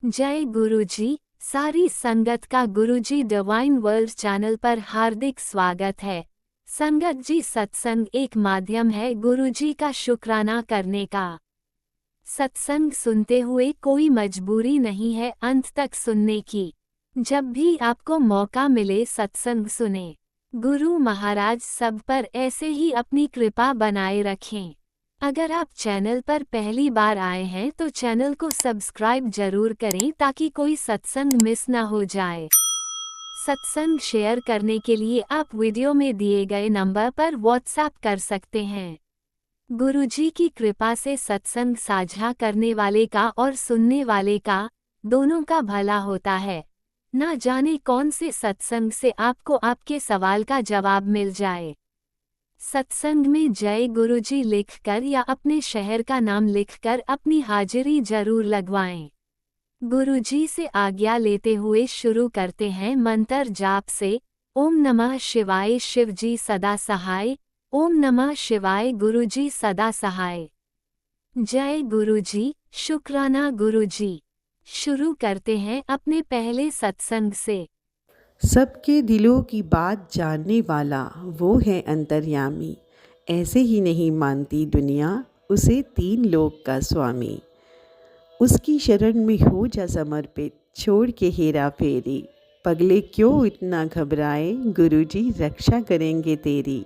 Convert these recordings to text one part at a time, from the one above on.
जय गुरुजी। सारी संगत का गुरुजी डिवाइन वर्ल्ड चैनल पर हार्दिक स्वागत है। संगत जी, सत्संग एक माध्यम है गुरुजी का शुक्राना करने का। सत्संग सुनते हुए कोई मजबूरी नहीं है अंत तक सुनने की। जब भी आपको मौका मिले सत्संग सुने। गुरु महाराज सब पर ऐसे ही अपनी कृपा बनाए रखें। अगर आप चैनल पर पहली बार आए हैं तो चैनल को सब्सक्राइब जरूर करें ताकि कोई सत्संग मिस ना हो जाए। सत्संग शेयर करने के लिए आप वीडियो में दिए गए नंबर पर व्हाट्सएप कर सकते हैं। गुरुजी की कृपा से सत्संग साझा करने वाले का और सुनने वाले का दोनों का भला होता है। ना जाने कौन से सत्संग से आपको आपके सवाल का जवाब मिल जाए। सत्संग में जय गुरुजी लिखकर या अपने शहर का नाम लिखकर अपनी हाजिरी जरूर लगवाएं। गुरुजी से आज्ञा लेते हुए शुरू करते हैं मंत्र जाप से। ओम नमः शिवाय शिवजी सदा सहाय। ओम नमः शिवाय गुरुजी सदा सहाय। जय गुरुजी, शुक्राना गुरुजी। शुरू करते हैं अपने पहले सत्संग से। सबके दिलों की बात जानने वाला वो है अंतर्यामी। ऐसे ही नहीं मानती दुनिया उसे तीन लोक का स्वामी। उसकी शरण में हो जा समर्पित, छोड़ के हेरा फेरी। पगले क्यों इतना घबराए, गुरुजी रक्षा करेंगे तेरी।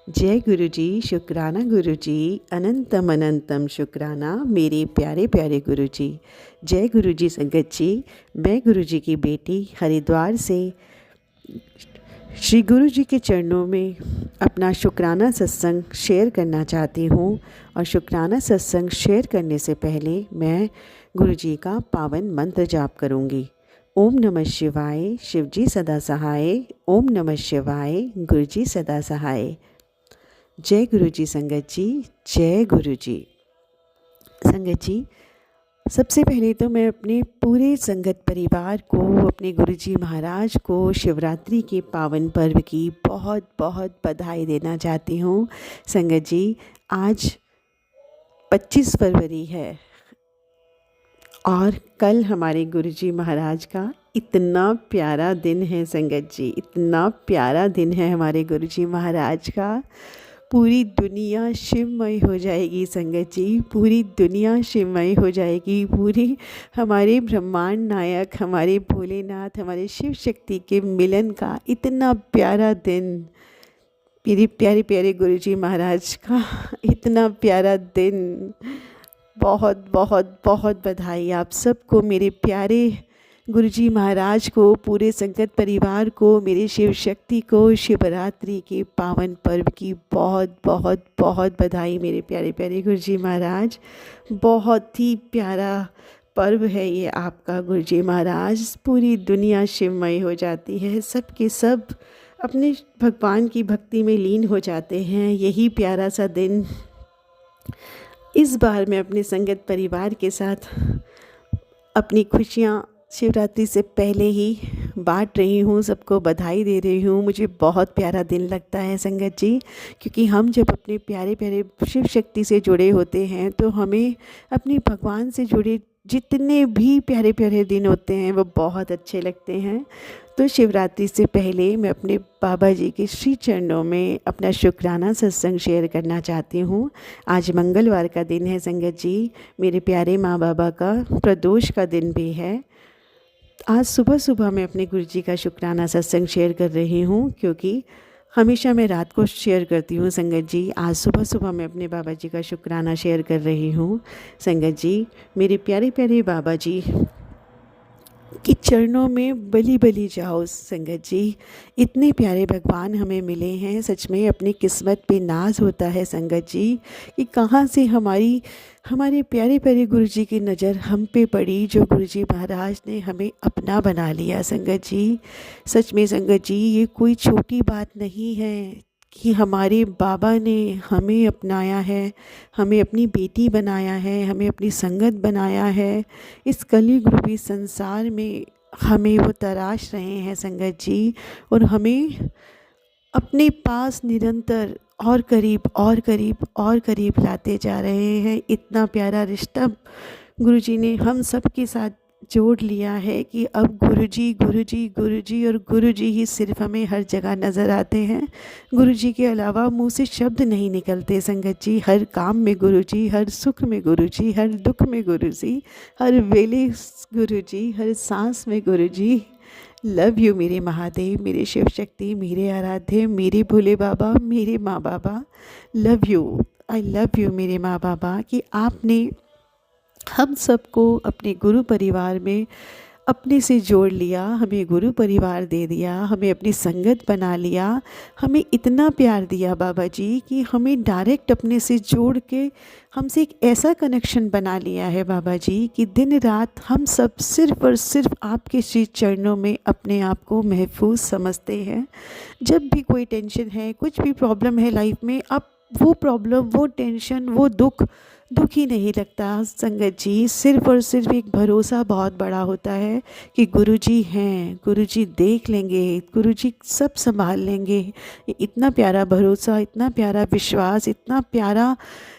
जय गुरुजी, शुक्राना गुरुजी, अनंतम अनंतम शुक्राना मेरे प्यारे प्यारे गुरुजी। जय गुरुजी संगत जी, मैं गुरुजी की बेटी हरिद्वार से श्री गुरु जी के चरणों में अपना शुक्राना सत्संग शेयर करना चाहती हूँ। और शुक्राना सत्संग शेयर करने से पहले मैं गुरु जी का पावन मंत्र जाप करूँगी। ओम नमः शिवाय, शिवजी सदा सहाय। ओम नमः शिवाय, गुरु जी सदा सहाय। जय गुरु जी संगत जी, जय गुरु जी। संगत जी, सबसे पहले तो मैं अपने पूरे संगत परिवार को, अपने गुरुजी महाराज को शिवरात्रि के पावन पर्व की बहुत बहुत बधाई देना चाहती हूँ। संगत जी, आज 25 फरवरी है और कल हमारे गुरुजी महाराज का इतना प्यारा दिन है। संगत जी, इतना प्यारा दिन है हमारे गुरुजी महाराज का। पूरी दुनिया शिवमय हो जाएगी संगत जी, पूरी दुनिया शिवमय हो जाएगी। पूरी हमारे ब्रह्मांड नायक, हमारे भोलेनाथ, हमारे शिव शक्ति के मिलन का इतना प्यारा दिन, मेरे प्यारे प्यारे गुरुजी महाराज का इतना प्यारा दिन। बहुत बहुत बहुत बधाई आप सबको, मेरे प्यारे गुरुजी महाराज को, पूरे संगत परिवार को, मेरे शिव शक्ति को शिवरात्रि के पावन पर्व की बहुत बहुत बहुत बधाई। मेरे प्यारे प्यारे गुरुजी महाराज, बहुत ही प्यारा पर्व है ये आपका गुरुजी महाराज। पूरी दुनिया शिवमय हो जाती है, सब के सब अपने भगवान की भक्ति में लीन हो जाते हैं। यही प्यारा सा दिन इस बार मैं अपने संगत परिवार के साथ अपनी खुशियाँ शिवरात्रि से पहले ही बांट रही हूँ, सबको बधाई दे रही हूँ। मुझे बहुत प्यारा दिन लगता है संगत जी, क्योंकि हम जब अपने प्यारे प्यारे शिव शक्ति से जुड़े होते हैं तो हमें अपने भगवान से जुड़े जितने भी प्यारे प्यारे दिन होते हैं वो बहुत अच्छे लगते हैं। तो शिवरात्रि से पहले मैं अपने बाबा जी के श्री चरणों में अपना शुक्राना सत्संग शेयर करना चाहती हूँ। आज मंगलवार का दिन है संगत जी, मेरे प्यारे माँ बाबा का प्रदोष का दिन भी है। आज सुबह सुबह मैं अपने गुरुजी का शुक्राना सत्संग शेयर कर रही हूँ, क्योंकि हमेशा मैं रात को शेयर करती हूँ संगत जी। आज सुबह सुबह मैं अपने बाबा जी का शुक्राना शेयर कर रही हूँ। संगत जी, मेरे प्यारे प्यारे बाबा जी कि चरणों में बली बली जाओ संगत जी। इतने प्यारे भगवान हमें मिले हैं, सच में अपनी किस्मत पे नाज होता है संगत जी कि कहाँ से हमारे प्यारे प्यारे गुरुजी की नज़र हम पे पड़ी, जो गुरुजी महाराज ने हमें अपना बना लिया संगत जी। सच में संगत जी, ये कोई छोटी बात नहीं है कि हमारे बाबा ने हमें अपनाया है, हमें अपनी बेटी बनाया है, हमें अपनी संगत बनाया है। इस कलयुग रूपी संसार में हमें वो तराश रहे हैं संगत जी, और हमें अपने पास निरंतर और करीब और करीब और करीब लाते जा रहे हैं। इतना प्यारा रिश्ता गुरुजी ने हम सब के साथ जोड़ लिया है कि अब गुरुजी गुरुजी गुरुजी और गुरुजी ही सिर्फ हमें हर जगह नज़र आते हैं। गुरुजी के अलावा मुंह से शब्द नहीं निकलते संगत जी। हर काम में गुरुजी, हर सुख में गुरुजी, हर दुख में गुरुजी, हर वेले गुरुजी, हर सांस में गुरुजी। लव यू मेरे महादेव, मेरे शिव शक्ति, मेरे आराध्य, मेरे भोले बाबा, मेरे माँ बाबा। Love you, I love you मेरे माँ बाबा कि आपने हम सबको अपने गुरु परिवार में अपने से जोड़ लिया, हमें गुरु परिवार दे दिया, हमें अपनी संगत बना लिया, हमें इतना प्यार दिया बाबा जी कि हमें डायरेक्ट अपने से जोड़ के हमसे एक ऐसा कनेक्शन बना लिया है बाबा जी कि दिन रात हम सब सिर्फ़ और सिर्फ आपके श्री चरणों में अपने आप को महफूज समझते हैं। जब भी कोई टेंशन है, कुछ भी प्रॉब्लम है लाइफ में, अब वो प्रॉब्लम, वो टेंशन, वो दुख ही नहीं लगता संगत जी। सिर्फ़ और सिर्फ एक भरोसा बहुत बड़ा होता है कि गुरुजी हैं, गुरुजी देख लेंगे, गुरुजी सब संभाल लेंगे। ये इतना प्यारा भरोसा, इतना प्यारा विश्वास, इतना प्यारा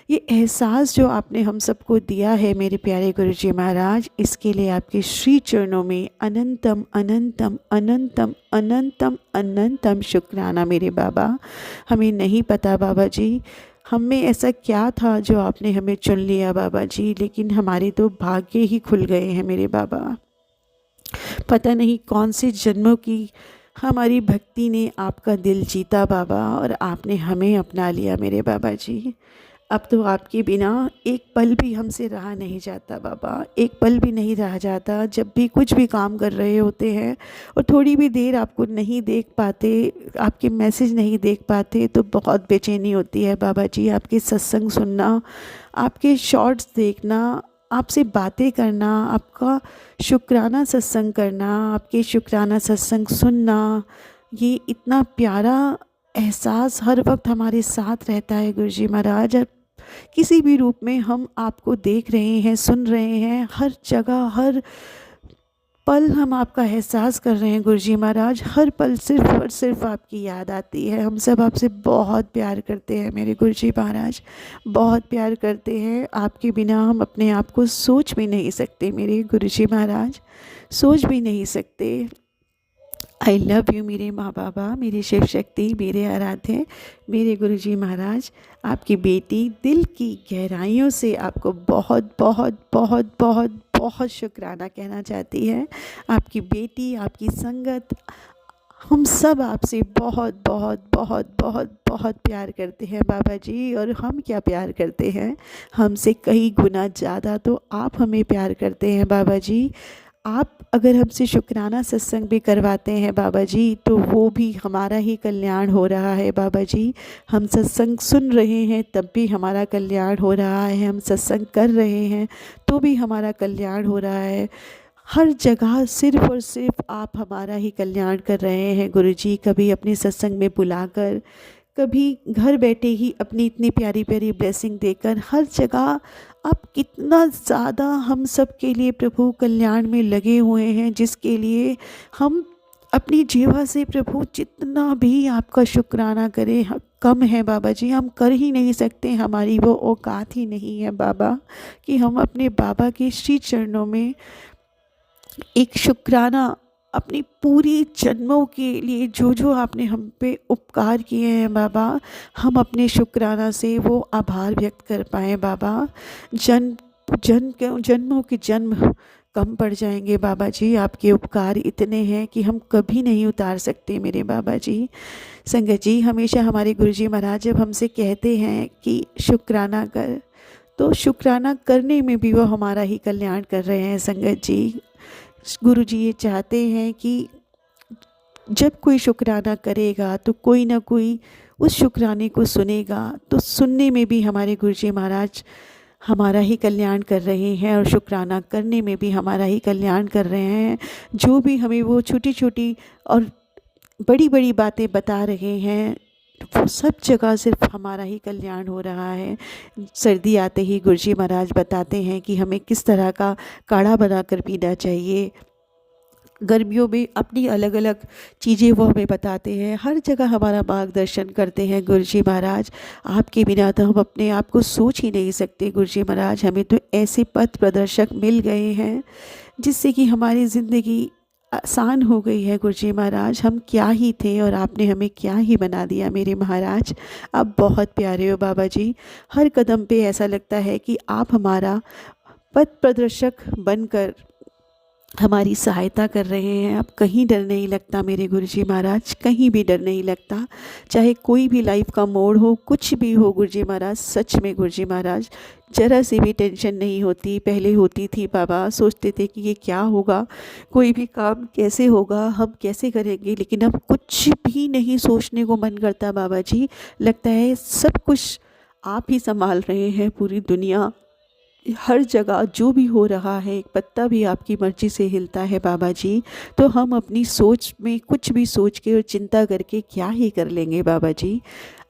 ये एहसास जो आपने हम सबको दिया है मेरे प्यारे गुरुजी महाराज, इसके लिए आपके श्री चरणों में अनंतम अनंतम अनंतम अनंतम अनंतम शुक्राना मेरे बाबा। हमें नहीं पता बाबा जी हम में ऐसा क्या था जो आपने हमें चुन लिया बाबा जी, लेकिन हमारे तो भाग्य ही खुल गए हैं मेरे बाबा। पता नहीं कौन से जन्मों की हमारी भक्ति ने आपका दिल जीता बाबा और आपने हमें अपना लिया मेरे बाबा जी। अब तो आपके बिना एक पल भी हमसे रहा नहीं जाता बाबा, एक पल भी नहीं रहा जाता। जब भी कुछ भी काम कर रहे होते हैं और थोड़ी भी देर आपको नहीं देख पाते, आपके मैसेज नहीं देख पाते, तो बहुत बेचैनी होती है बाबा जी। आपके सत्संग सुनना, आपके शॉर्ट्स देखना, आपसे बातें करना, आपका शुक्राना सत्संग करना, आपके शुक्राना सत्संग सुनना, ये इतना प्यारा एहसास हर वक्त हमारे साथ रहता है गुरुजी महाराज। किसी भी रूप में हम आपको देख रहे हैं, सुन रहे हैं, हर जगह हर पल हम आपका एहसास कर रहे हैं गुरुजी महाराज। हर पल सिर्फ और सिर्फ आपकी याद आती है। हम सब आपसे बहुत प्यार करते हैं मेरे गुरुजी महाराज, बहुत प्यार करते हैं। आपके बिना हम अपने आप को सोच भी नहीं सकते मेरे गुरुजी महाराज, सोच भी नहीं सकते। आई लव यू मेरे माँ बाबा, मेरी शिव शक्ति, मेरे आराध्य, मेरे गुरुजी महाराज। आपकी बेटी दिल की गहराइयों से आपको बहुत बहुत बहुत बहुत बहुत शुक्राना कहना चाहती है। आपकी बेटी, आपकी संगत, हम सब आपसे बहुत बहुत बहुत बहुत बहुत प्यार करते हैं बाबा जी। और हम क्या प्यार करते हैं, हमसे कई गुना ज़्यादा तो आप हमें प्यार करते हैं बाबा जी। आप अगर हमसे शुक्राना सत्संग भी करवाते हैं बाबा जी, तो वो भी हमारा ही कल्याण हो रहा है बाबा जी। हम सत्संग सुन रहे हैं तब भी हमारा कल्याण हो रहा है, हम सत्संग कर रहे हैं तो भी हमारा कल्याण हो रहा है। हर जगह सिर्फ़ और सिर्फ आप हमारा ही कल्याण कर रहे हैं गुरुजी। कभी अपने सत्संग में बुलाकर, कभी घर बैठे ही अपनी इतनी प्यारी प्यारी ब्लेसिंग देकर, हर जगह आप कितना ज़्यादा हम सब के लिए प्रभु कल्याण में लगे हुए हैं, जिसके लिए हम अपनी जीवा से प्रभु जितना भी आपका शुक्राना करें कम है बाबा जी। हम कर ही नहीं सकते, हमारी वो औकात ही नहीं है बाबा कि हम अपने बाबा के श्री चरणों में एक शुक्राना अपनी पूरी जन्मों के लिए जो जो आपने हम पे उपकार किए हैं बाबा, हम अपने शुक्राना से वो आभार व्यक्त कर पाएँ बाबा। जन्मों के जन्म कम पड़ जाएंगे बाबा जी। आपके उपकार इतने हैं कि हम कभी नहीं उतार सकते मेरे बाबा जी। संगत जी, हमेशा हमारे गुरुजी महाराज जब हमसे कहते हैं कि शुक्राना कर, तो शुक्राना करने में भी वो हमारा ही कल्याण कर रहे हैं संगत जी। गुरुजी ये चाहते हैं कि जब कोई शुक्राना करेगा तो कोई ना कोई उस शुक्राने को सुनेगा, तो सुनने में भी हमारे गुरुजी महाराज हमारा ही कल्याण कर रहे हैं और शुक्राना करने में भी हमारा ही कल्याण कर रहे हैं। जो भी हमें वो छोटी छोटी और बड़ी बड़ी बातें बता रहे हैं, वो सब जगह सिर्फ हमारा ही कल्याण हो रहा है। सर्दी आते ही गुरुजी महाराज बताते हैं कि हमें किस तरह का काढ़ा बनाकर पीना चाहिए। गर्मियों में अपनी अलग अलग चीज़ें वो हमें बताते हैं, हर जगह हमारा मार्गदर्शन करते हैं गुरुजी महाराज। आपके बिना तो हम अपने आप को सोच ही नहीं सकते गुरुजी महाराज। हमें तो ऐसे पथ प्रदर्शक मिल गए हैं जिससे कि हमारी ज़िंदगी आसान हो गई है। गुरुजी महाराज, हम क्या ही थे और आपने हमें क्या ही बना दिया मेरे महाराज। आप बहुत प्यारे हो बाबा जी। हर कदम पे ऐसा लगता है कि आप हमारा पथ प्रदर्शक बनकर हमारी सहायता कर रहे हैं। अब कहीं डर नहीं लगता मेरे गुरुजी महाराज, कहीं भी डर नहीं लगता। चाहे कोई भी लाइफ का मोड़ हो, कुछ भी हो गुरुजी महाराज, सच में गुरुजी महाराज ज़रा सी भी टेंशन नहीं होती। पहले होती थी बाबा, सोचते थे कि ये क्या होगा, कोई भी काम कैसे होगा, हम कैसे करेंगे, लेकिन अब कुछ भी नहीं सोचने को मन करता बाबा जी। लगता है सब कुछ आप ही संभाल रहे हैं, पूरी दुनिया, हर जगह जो भी हो रहा है, एक पत्ता भी आपकी मर्ज़ी से हिलता है बाबा जी। तो हम अपनी सोच में कुछ भी सोच के और चिंता करके क्या ही कर लेंगे बाबा जी।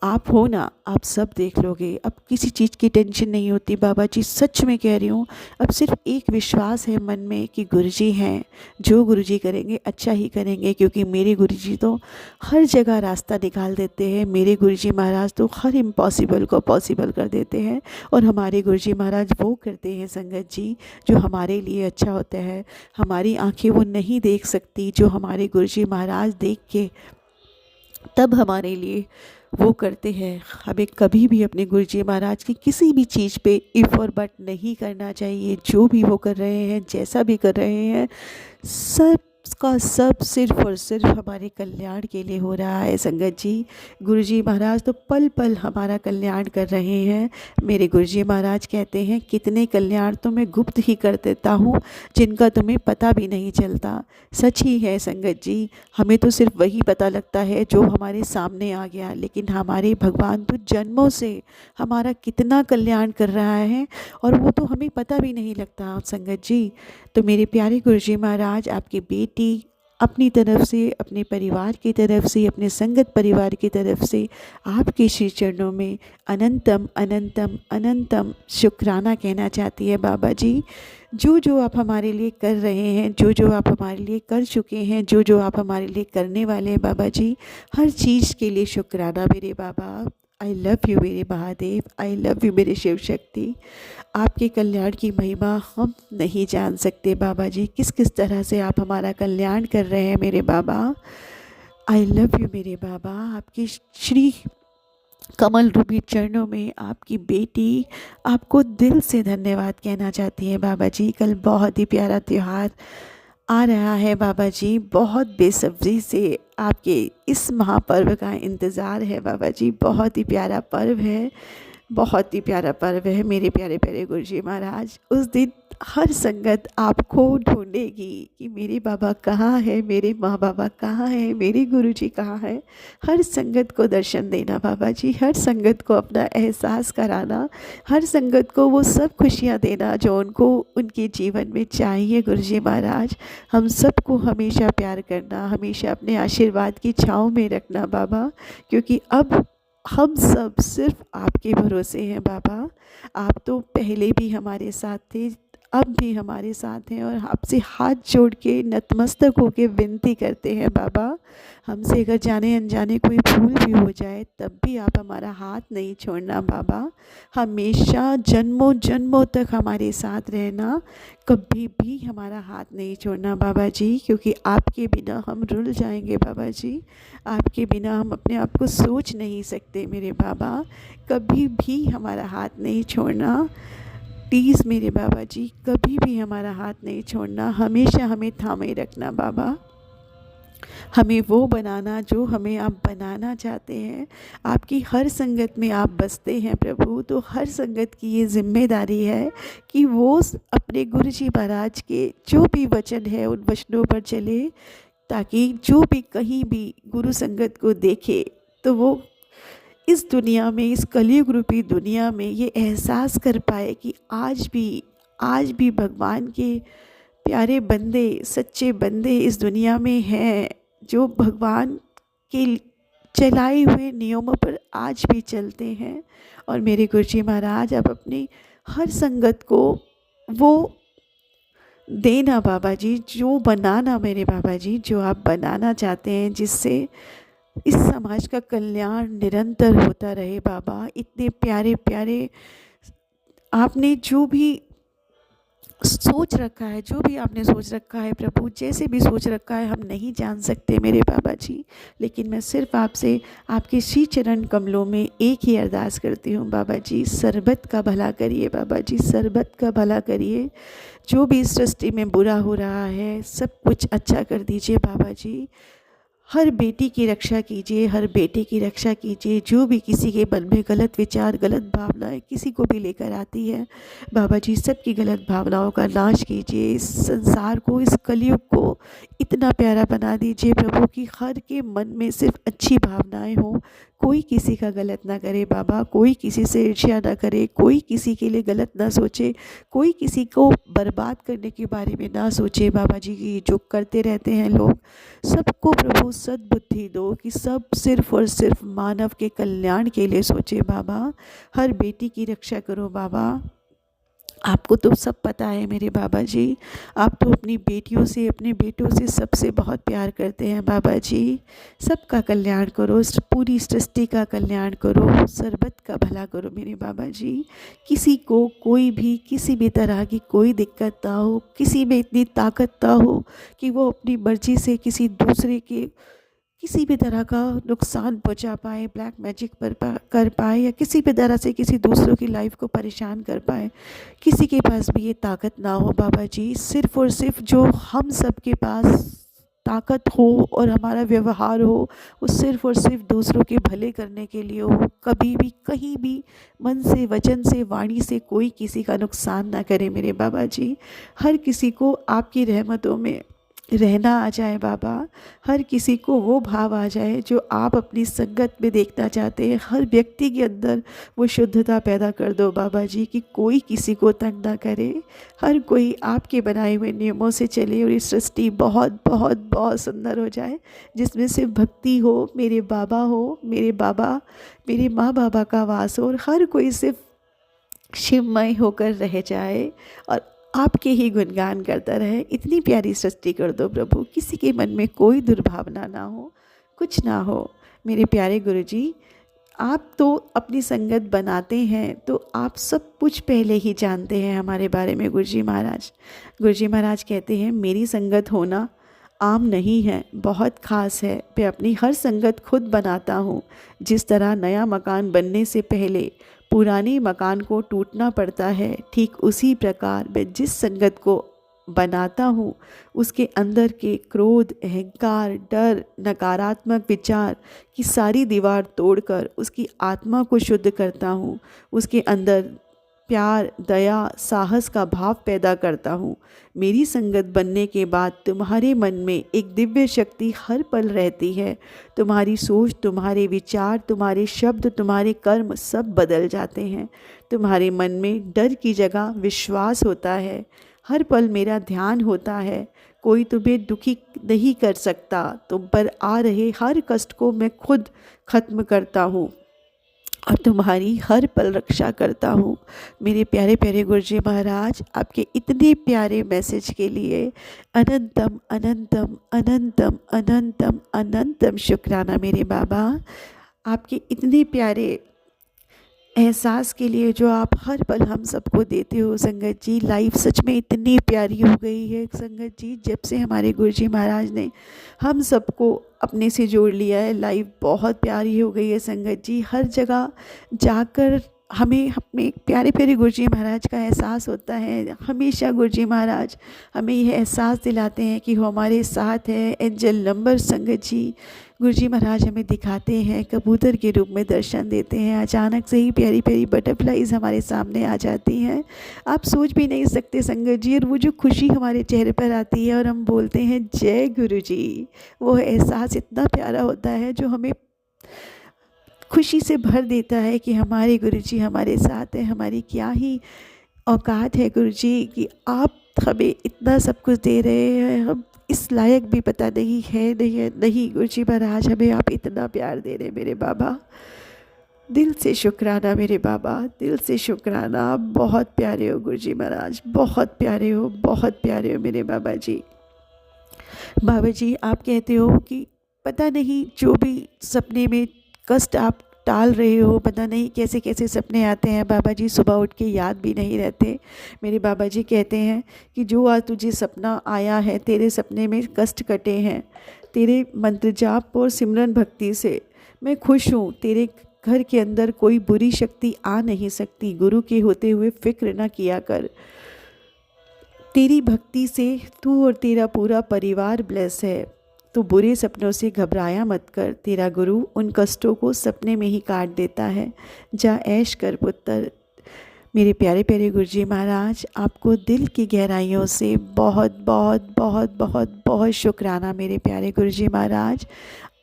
आप हो ना, आप सब देख लोगे। अब किसी चीज़ की टेंशन नहीं होती बाबा जी, सच में कह रही हूँ। अब सिर्फ एक विश्वास है मन में कि गुरुजी हैं, जो गुरुजी करेंगे अच्छा ही करेंगे, क्योंकि मेरे गुरुजी तो हर जगह रास्ता निकाल देते हैं। मेरे गुरुजी महाराज तो हर इम्पॉसिबल को पॉसिबल कर देते हैं। और हमारे गुरुजी महाराज वो करते हैं संगत जी जो हमारे लिए अच्छा होता है। हमारी आंखें वो नहीं देख सकती जो हमारे गुरुजी महाराज देख के तब हमारे लिए वो करते हैं। हमें कभी भी अपने गुरुजी महाराज की किसी भी चीज़ पे इफ़ और बट नहीं करना चाहिए। जो भी वो कर रहे हैं, जैसा भी कर रहे हैं, सब का सब सिर्फ और सिर्फ हमारे कल्याण के लिए हो रहा है संगत जी। गुरुजी महाराज तो पल पल हमारा कल्याण कर रहे हैं। मेरे गुरुजी महाराज कहते हैं, कितने कल्याण तो मैं गुप्त ही कर देता हूँ जिनका तुम्हें पता भी नहीं चलता। सच ही है संगत जी, हमें तो सिर्फ वही पता लगता है जो हमारे सामने आ गया, लेकिन हमारे भगवान तो जन्मों से हमारा कितना कल्याण कर रहा है और वो तो हमें पता भी नहीं लगता संगत जी। तो मेरे प्यारे गुरुजी महाराज, आपकी बेटी अपनी तरफ से, अपने परिवार की तरफ से, अपने संगत परिवार की तरफ से आपके श्री चरणों में अनंतम अनंतम अनंतम शुक्राना कहना चाहती है बाबा जी। जो जो आप हमारे लिए कर रहे हैं, जो जो आप हमारे लिए कर चुके हैं, जो जो आप हमारे लिए करने वाले हैं बाबा जी, हर चीज़ के लिए शुक्राना मेरे बाबा। आई लव यू मेरे महादेव, आई लव यू मेरे शिव शक्ति। आपके कल्याण की महिमा हम नहीं जान सकते बाबा जी, किस किस तरह से आप हमारा कल्याण कर रहे हैं मेरे बाबा। आई लव यू मेरे बाबा। आपकी श्री कमल रूपी चरणों में आपकी बेटी आपको दिल से धन्यवाद कहना चाहती है बाबा जी। कल बहुत ही प्यारा त्यौहार आ रहा है बाबा जी, बहुत बेसब्री से आपके इस महापर्व का इंतज़ार है बाबा जी। बहुत ही प्यारा पर्व है, बहुत ही प्यारा पर्व है मेरे प्यारे प्यारे गुरुजी महाराज। उस दिन हर संगत आपको ढूंढेगी कि मेरे बाबा कहाँ है, मेरे माँ बाबा कहाँ हैं, मेरे गुरुजी कहाँ हैं। हर संगत को दर्शन देना बाबा जी, हर संगत को अपना एहसास कराना, हर संगत को वो सब खुशियाँ देना जो उनको उनके जीवन में चाहिए गुरुजी महाराज। हम सबको हमेशा प्यार करना, हमेशा अपने आशीर्वाद की छाँव में रखना बाबा, क्योंकि अब हम सब सिर्फ आपके भरोसे हैं बाबा। आप तो पहले भी हमारे साथ थे, अब भी हमारे साथ हैं, और आपसे हाथ जोड़ के नतमस्तक होके विनती करते हैं बाबा। हमसे अगर जाने अनजाने कोई भूल भी हो जाए तब भी आप हमारा हाथ नहीं छोड़ना बाबा। हमेशा जन्मों जन्मों तक हमारे साथ रहना, कभी भी हमारा हाथ नहीं छोड़ना बाबा जी, क्योंकि आपके बिना हम रुल जाएंगे बाबा जी। आपके बिना हम अपने आप को सोच नहीं सकते मेरे बाबा। कभी भी हमारा हाथ नहीं छोड़ना प्लीज़ मेरे बाबा जी, कभी भी हमारा हाथ नहीं छोड़ना, हमेशा हमें थामे रखना बाबा। हमें वो बनाना जो हमें आप बनाना चाहते हैं। आपकी हर संगत में आप बसते हैं प्रभु, तो हर संगत की ये जिम्मेदारी है कि वो अपने गुरुजी महाराज के जो भी वचन है उन वचनों पर चले, ताकि जो भी कहीं भी गुरु संगत को देखे तो वो इस दुनिया में, इस कलयुग रूपी दुनिया में ये एहसास कर पाए कि आज भी भगवान के प्यारे बंदे, सच्चे बंदे इस दुनिया में हैं, जो भगवान के चलाए हुए नियमों पर आज भी चलते हैं। और मेरे गुरुजी महाराज, आप अपनी हर संगत को वो देना बाबा जी, जो बनाना मेरे बाबा जी, जो आप बनाना चाहते हैं, जिससे इस समाज का कल्याण निरंतर होता रहे बाबा। इतने प्यारे प्यारे आपने जो भी सोच रखा है, जो भी आपने सोच रखा है प्रभु, जैसे भी सोच रखा है हम नहीं जान सकते मेरे बाबा जी, लेकिन मैं सिर्फ आपसे आपके श्री चरण कमलों में एक ही अरदास करती हूँ बाबा जी, सरबत का भला करिए बाबा जी, सरबत का भला करिए। जो भी इस सृष्टि में बुरा हो रहा है सब कुछ अच्छा कर दीजिए बाबा जी। हर बेटी की रक्षा कीजिए, हर बेटे की रक्षा कीजिए। जो भी किसी के मन में गलत विचार, गलत भावनाएं किसी को भी लेकर आती है बाबा जी, सबकी गलत भावनाओं का नाश कीजिए। इस संसार को, इस कलयुग को इतना प्यारा बना दीजिए प्रभु कि हर के मन में सिर्फ अच्छी भावनाएं हों। कोई किसी का गलत ना करे बाबा, कोई किसी से ईर्ष्या ना करे, कोई किसी के लिए गलत ना सोचे, कोई किसी को बर्बाद करने के बारे में ना सोचे बाबा जी की जो करते रहते हैं लोग। सबको प्रभु सद्बुद्धि दो कि सब सिर्फ और सिर्फ मानव के कल्याण के लिए सोचे बाबा। हर बेटी की रक्षा करो बाबा। आपको तो सब पता है मेरे बाबा जी, आप तो अपनी बेटियों से, अपने बेटों से सबसे बहुत प्यार करते हैं बाबा जी। सबका कल्याण करो, पूरी सृष्टि का कल्याण करो, सर्वत का भला करो मेरे बाबा जी। किसी को कोई भी किसी भी तरह की कोई दिक्कत ना हो, किसी में इतनी ताकत ना हो कि वो अपनी मर्जी से किसी दूसरे के किसी भी तरह का नुकसान पहुंचा पाए, ब्लैक मैजिक कर पाए, या किसी भी तरह से किसी दूसरों की लाइफ को परेशान कर पाए। किसी के पास भी ये ताकत ना हो बाबा जी। सिर्फ और सिर्फ जो हम सब के पास ताकत हो और हमारा व्यवहार हो वो सिर्फ और सिर्फ दूसरों के भले करने के लिए हो। कभी भी कहीं भी मन से, वचन से, वाणी से कोई किसी का नुकसान ना करे मेरे बाबा जी। हर किसी को आपकी रहमतों में रहना आ जाए बाबा। हर किसी को वो भाव आ जाए जो आप अपनी संगत में देखना चाहते हैं। हर व्यक्ति के अंदर वो शुद्धता पैदा कर दो बाबा जी कि कोई किसी को तंग ना करे। हर कोई आपके बनाए हुए नियमों से चले और ये सृष्टि बहुत बहुत बहुत सुंदर हो जाए, जिसमें सिर्फ भक्ति हो, मेरे बाबा हो, मेरे बाबा, मेरे माँ बाबा का वास हो, और हर कोई सिर्फ शिवमय होकर रह जाए और आपके ही गुणगान करता रहे। इतनी प्यारी सृष्टि कर दो प्रभु, किसी के मन में कोई दुर्भावना ना हो, कुछ ना हो। मेरे प्यारे गुरुजी, आप तो अपनी संगत बनाते हैं तो आप सब कुछ पहले ही जानते हैं हमारे बारे में गुरुजी महाराज। गुरुजी महाराज कहते हैं मेरी संगत होना आम नहीं है, बहुत ख़ास है। मैं अपनी हर संगत खुद बनाता हूँ। जिस तरह नया मकान बनने से पहले पुराने मकान को टूटना पड़ता है, ठीक उसी प्रकार मैं जिस संगत को बनाता हूँ उसके अंदर के क्रोध, अहंकार, डर, नकारात्मक विचार की सारी दीवार तोड़कर उसकी आत्मा को शुद्ध करता हूँ। उसके अंदर प्यार, दया, साहस का भाव पैदा करता हूँ। मेरी संगत बनने के बाद तुम्हारे मन में एक दिव्य शक्ति हर पल रहती है। तुम्हारी सोच, तुम्हारे विचार, तुम्हारे शब्द, तुम्हारे कर्म सब बदल जाते हैं। तुम्हारे मन में डर की जगह विश्वास होता है। हर पल मेरा ध्यान होता है। कोई तुम्हें दुखी नहीं कर सकता। तुम पर आ रहे हर कष्ट को मैं खुद खत्म करता हूँ और तुम्हारी हर पल रक्षा करता हूँ। मेरे प्यारे प्यारे गुरुजी महाराज, आपके इतने प्यारे मैसेज के लिए अनंतम अनंतम अनंतम अनंतम अनंतम शुक्राना मेरे बाबा। आपके इतने प्यारे एहसास के लिए जो आप हर पल हम सबको देते हो संगत जी। लाइफ सच में इतनी प्यारी हो गई है संगत जी, जब से हमारे गुरुजी महाराज ने हम सबको अपने से जोड़ लिया है। लाइफ बहुत प्यारी हो गई है संगत जी। हर जगह जाकर हमें अपने प्यारे प्यारे गुरुजी महाराज का एहसास होता है। हमेशा गुरुजी महाराज हमें यह एहसास दिलाते हैं कि वो हमारे साथ है। एंजल नंबर संगत जी गुरुजी महाराज हमें दिखाते हैं, कबूतर के रूप में दर्शन देते हैं। अचानक से ही प्यारी प्यारी बटरफ्लाइज हमारे सामने आ जाती हैं, आप सोच भी नहीं सकते संगत जी। और वो जो खुशी हमारे चेहरे पर आती है और हम बोलते हैं जय गुरुजी, वो एहसास इतना प्यारा होता है जो हमें खुशी से भर देता है कि हमारे गुरुजी हमारे साथ हैं। हमारी क्या ही औकात है गुरुजी कि आप हमें इतना सब कुछ दे रहे हैं। हम इस लायक भी पता नहीं है, नहीं गुरुजी महाराज, हमें आप इतना प्यार दे रहे हैं मेरे बाबा। दिल से शुक्राना मेरे बाबा, दिल से शुक्राना। आप बहुत प्यारे हो गुरुजी महाराज, बहुत प्यारे हो, बहुत प्यारे हो मेरे बाबा जी। बाबा जी आप कहते हो कि पता नहीं जो भी सपने में कष्ट आप टाल रहे हो, पता नहीं कैसे कैसे सपने आते हैं बाबा जी, सुबह उठ के याद भी नहीं रहते। मेरे बाबा जी कहते हैं कि जो आज तुझे सपना आया है, तेरे सपने में कष्ट कटे हैं, तेरे मंत्र जाप और सिमरन भक्ति से मैं खुश हूँ। तेरे घर के अंदर कोई बुरी शक्ति आ नहीं सकती। गुरु के होते हुए फिक्र न किया कर। तेरी भक्ति से तू और तेरा पूरा परिवार ब्लेस है। तो बुरे सपनों से घबराया मत कर। तेरा गुरु उन कष्टों को सपने में ही काट देता है। जा ऐश कर पुत्र। मेरे प्यारे प्यारे गुरुजी महाराज, आपको दिल की गहराइयों से बहुत बहुत बहुत बहुत बहुत शुक्राना मेरे प्यारे गुरुजी महाराज।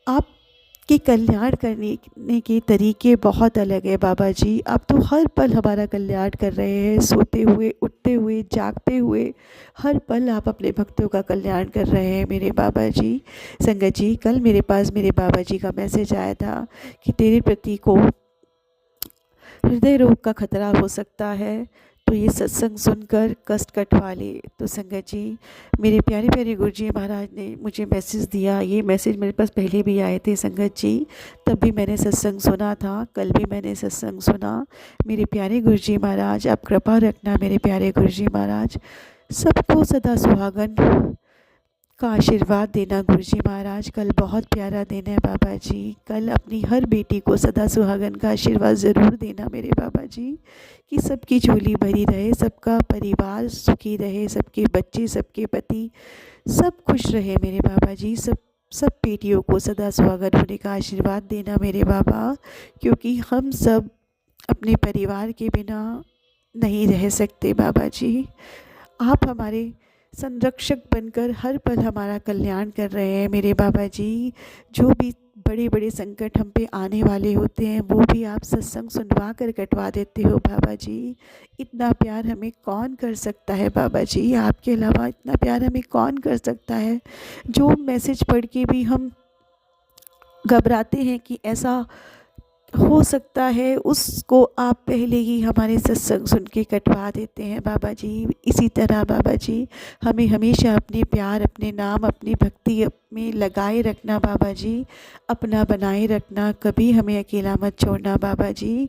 आपके कल्याण करने के तरीके बहुत अलग है बाबा जी। आप तो हर पल हमारा कल्याण कर रहे हैं, सोते हुए, उठते हुए, जागते हुए, हर पल आप अपने भक्तों का कल्याण कर रहे हैं मेरे बाबा जी। संगत जी, कल मेरे पास मेरे बाबा जी का मैसेज आया था कि तेरे प्रति को हृदय रोग का खतरा हो सकता है, तो ये सत्संग सुनकर कष्ट कटवा ले। तो संगत जी, मेरे प्यारे प्यारे गुरुजी महाराज ने मुझे मैसेज दिया। ये मैसेज मेरे पास पहले भी आए थे संगत जी, तब भी मैंने सत्संग सुना था, कल भी मैंने सत्संग सुना। मेरे प्यारे गुरुजी महाराज, आप कृपा रखना मेरे प्यारे गुरुजी महाराज, सबको सदा सुहागन का आशीर्वाद देना गुरुजी महाराज। कल बहुत प्यारा दिन है बाबा जी। कल अपनी हर बेटी को सदा सुहागन का आशीर्वाद ज़रूर देना मेरे बाबा जी, कि सबकी झोली भरी रहे, सबका परिवार सुखी रहे, सबके बच्चे, सबके पति सब खुश रहे मेरे बाबा जी। सब बेटियों को सदा सुहागन होने का आशीर्वाद देना मेरे बाबा, क्योंकि हम सब अपने परिवार के बिना नहीं रह सकते बाबा जी। आप हमारे संरक्षक बनकर हर पल हमारा कल्याण कर रहे हैं मेरे बाबा जी। जो भी बड़े बड़े संकट हम पे आने वाले होते हैं, वो भी आप सत्संग सुनवा कर कटवा देते हो बाबा जी। इतना प्यार हमें कौन कर सकता है बाबा जी, आपके अलावा इतना प्यार हमें कौन कर सकता है। जो मैसेज पढ़ के भी हम घबराते हैं कि ऐसा हो सकता है, उसको आप पहले ही हमारे सत्संग सुन के कटवा देते हैं बाबा जी। इसी तरह बाबा जी, हमें हमेशा अपने प्यार, अपने नाम, अपनी भक्ति में लगाए रखना बाबा जी, अपना बनाए रखना, कभी हमें अकेला मत छोड़ना बाबा जी।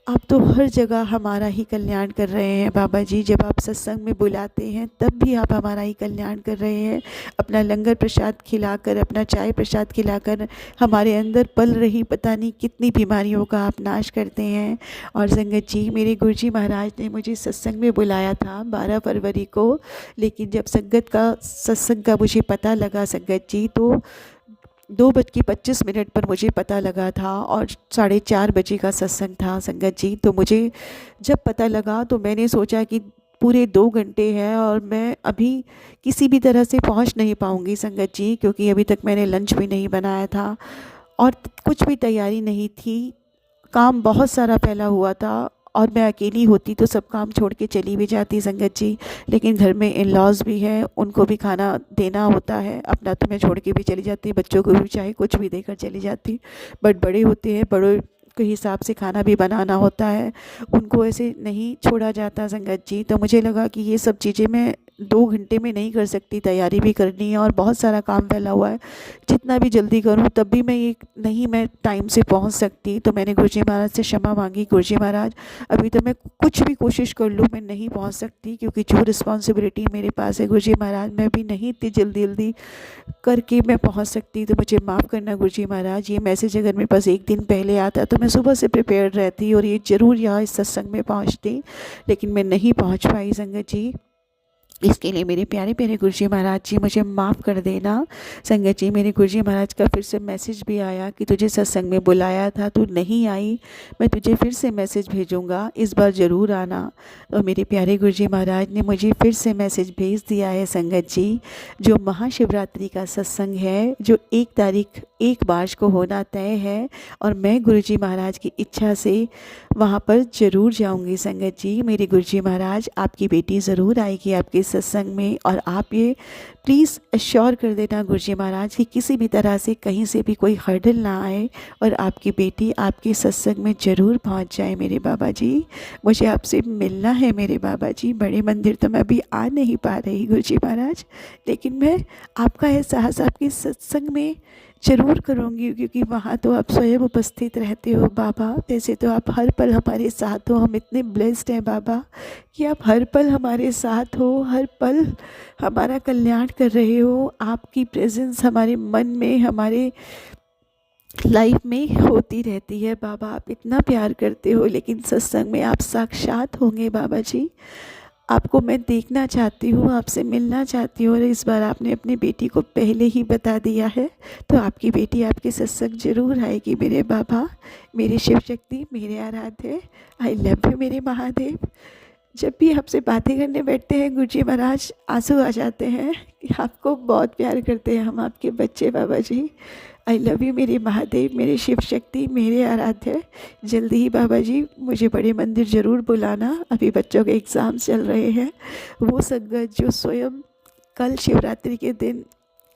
आप तो हर जगह हमारा ही कल्याण कर रहे हैं बाबा जी। जब आप सत्संग में बुलाते हैं तब भी आप हमारा ही कल्याण कर रहे हैं। अपना लंगर प्रसाद खिलाकर, अपना चाय प्रसाद खिलाकर हमारे अंदर पल रही पता नहीं कितनी बीमारियों का आप नाश करते हैं। और संगत जी, मेरे गुरुजी महाराज ने मुझे सत्संग में बुलाया था 12 फरवरी को, लेकिन जब सत्संग का मुझे पता लगा संगत जी, तो 2:25 पर मुझे पता लगा था और 4:30 बजे का सत्संग था संगत जी। तो मुझे जब पता लगा तो मैंने सोचा कि पूरे 2 घंटे हैं और मैं अभी किसी भी तरह से पहुंच नहीं पाऊंगी संगत जी, क्योंकि अभी तक मैंने लंच भी नहीं बनाया था और कुछ भी तैयारी नहीं थी। काम बहुत सारा फैला हुआ था और मैं अकेली होती तो सब काम छोड़ के चली भी जाती संगत जी, लेकिन घर में इन लॉज भी हैं, उनको भी खाना देना होता है। अपना तो मैं छोड़ के भी चली जाती, बच्चों को भी चाहे कुछ भी देकर चली जाती, बट बड़े होते हैं, बड़ों के हिसाब से खाना भी बनाना होता है, उनको ऐसे नहीं छोड़ा जाता संगत जी। तो मुझे लगा कि ये सब चीज़ें मैं 2 घंटे में नहीं कर सकती, तैयारी भी करनी है और बहुत सारा काम फैला हुआ है। जितना भी जल्दी करूं तब भी मैं टाइम से पहुंच सकती। तो मैंने गुरुजी महाराज से क्षमा मांगी, गुरुजी महाराज अभी तो मैं कुछ भी कोशिश कर लूँ मैं नहीं पहुंच सकती, क्योंकि जो रिस्पॉन्सिबिलिटी मेरे पास है गुरुजी महाराज, मैं भी नहीं इतनी जल्दी करके मैं पहुंच सकती। तो मुझे माफ़ करना गुरुजी महाराज। ये मैसेज अगर मेरे पास एक दिन पहले आता तो मैं सुबह से प्रिपेयर रहती और ये ज़रूर यहाँ इस सत्संग में पहुँचती, लेकिन मैं नहीं पहुँच पाई संगत जी। इसके लिए मेरे प्यारे प्यारे गुरुजी महाराज जी मुझे माफ़ कर देना संगत जी। मेरे गुरुजी महाराज का फिर से मैसेज भी आया कि तुझे सत्संग में बुलाया था, तू नहीं आई, मैं तुझे फिर से मैसेज भेजूँगा, इस बार ज़रूर आना। और मेरे प्यारे गुरुजी महाराज ने मुझे फिर से मैसेज भेज दिया है संगत जी। जो महाशिवरात्रि का सत्संग है, जो 1 तारीख 1 मार्च को होना तय है, और मैं गुरुजी महाराज की इच्छा से वहाँ पर ज़रूर जाऊँगी संगत जी। मेरे गुरुजी महाराज, आपकी बेटी ज़रूर आएगी आपके सत्संग में, और आप ये प्लीज़ अश्योर कर देना गुरुजी महाराज कि किसी भी तरह से कहीं से भी कोई हर्डल ना आए और आपकी बेटी आपके सत्संग में ज़रूर पहुंच जाए मेरे बाबा जी। मुझे आपसे मिलना है मेरे बाबा जी। बड़े मंदिर तो मैं अभी आ नहीं पा रही गुरुजी महाराज, लेकिन मैं आपका एहसास आपके सत्संग में ज़रूर करूँगी, क्योंकि वहाँ तो आप स्वयं उपस्थित रहते हो बाबा। वैसे तो आप हर पल हमारे साथ हो, हम इतने ब्लेस्ड हैं बाबा कि आप हर पल हमारे साथ हो, हर पल हमारा कल्याण कर रहे हो। आपकी प्रेजेंस हमारे मन में, हमारे लाइफ में होती रहती है बाबा। आप इतना प्यार करते हो, लेकिन सत्संग में आप साक्षात होंगे बाबा जी। आपको मैं देखना चाहती हूँ, आपसे मिलना चाहती हूँ, और इस बार आपने अपनी बेटी को पहले ही बता दिया है, तो आपकी बेटी आपके सत्संग जरूर आएगी मेरे बाबा, मेरे शिव शक्ति, मेरे आराध्य। आई लव यू मेरे महादेव। जब भी आपसे बातें करने बैठते हैं गुरुजी महाराज, आंसू आ जाते हैं कि आपको बहुत प्यार करते हैं हम आपके बच्चे बाबा जी। आई लव यू मेरे महादेव, मेरे शिव शक्ति, मेरे आराध्य। जल्दी ही बाबा जी मुझे बड़े मंदिर ज़रूर बुलाना। अभी बच्चों के एग्ज़ाम चल रहे हैं। वो संगत जो स्वयं कल शिवरात्रि के दिन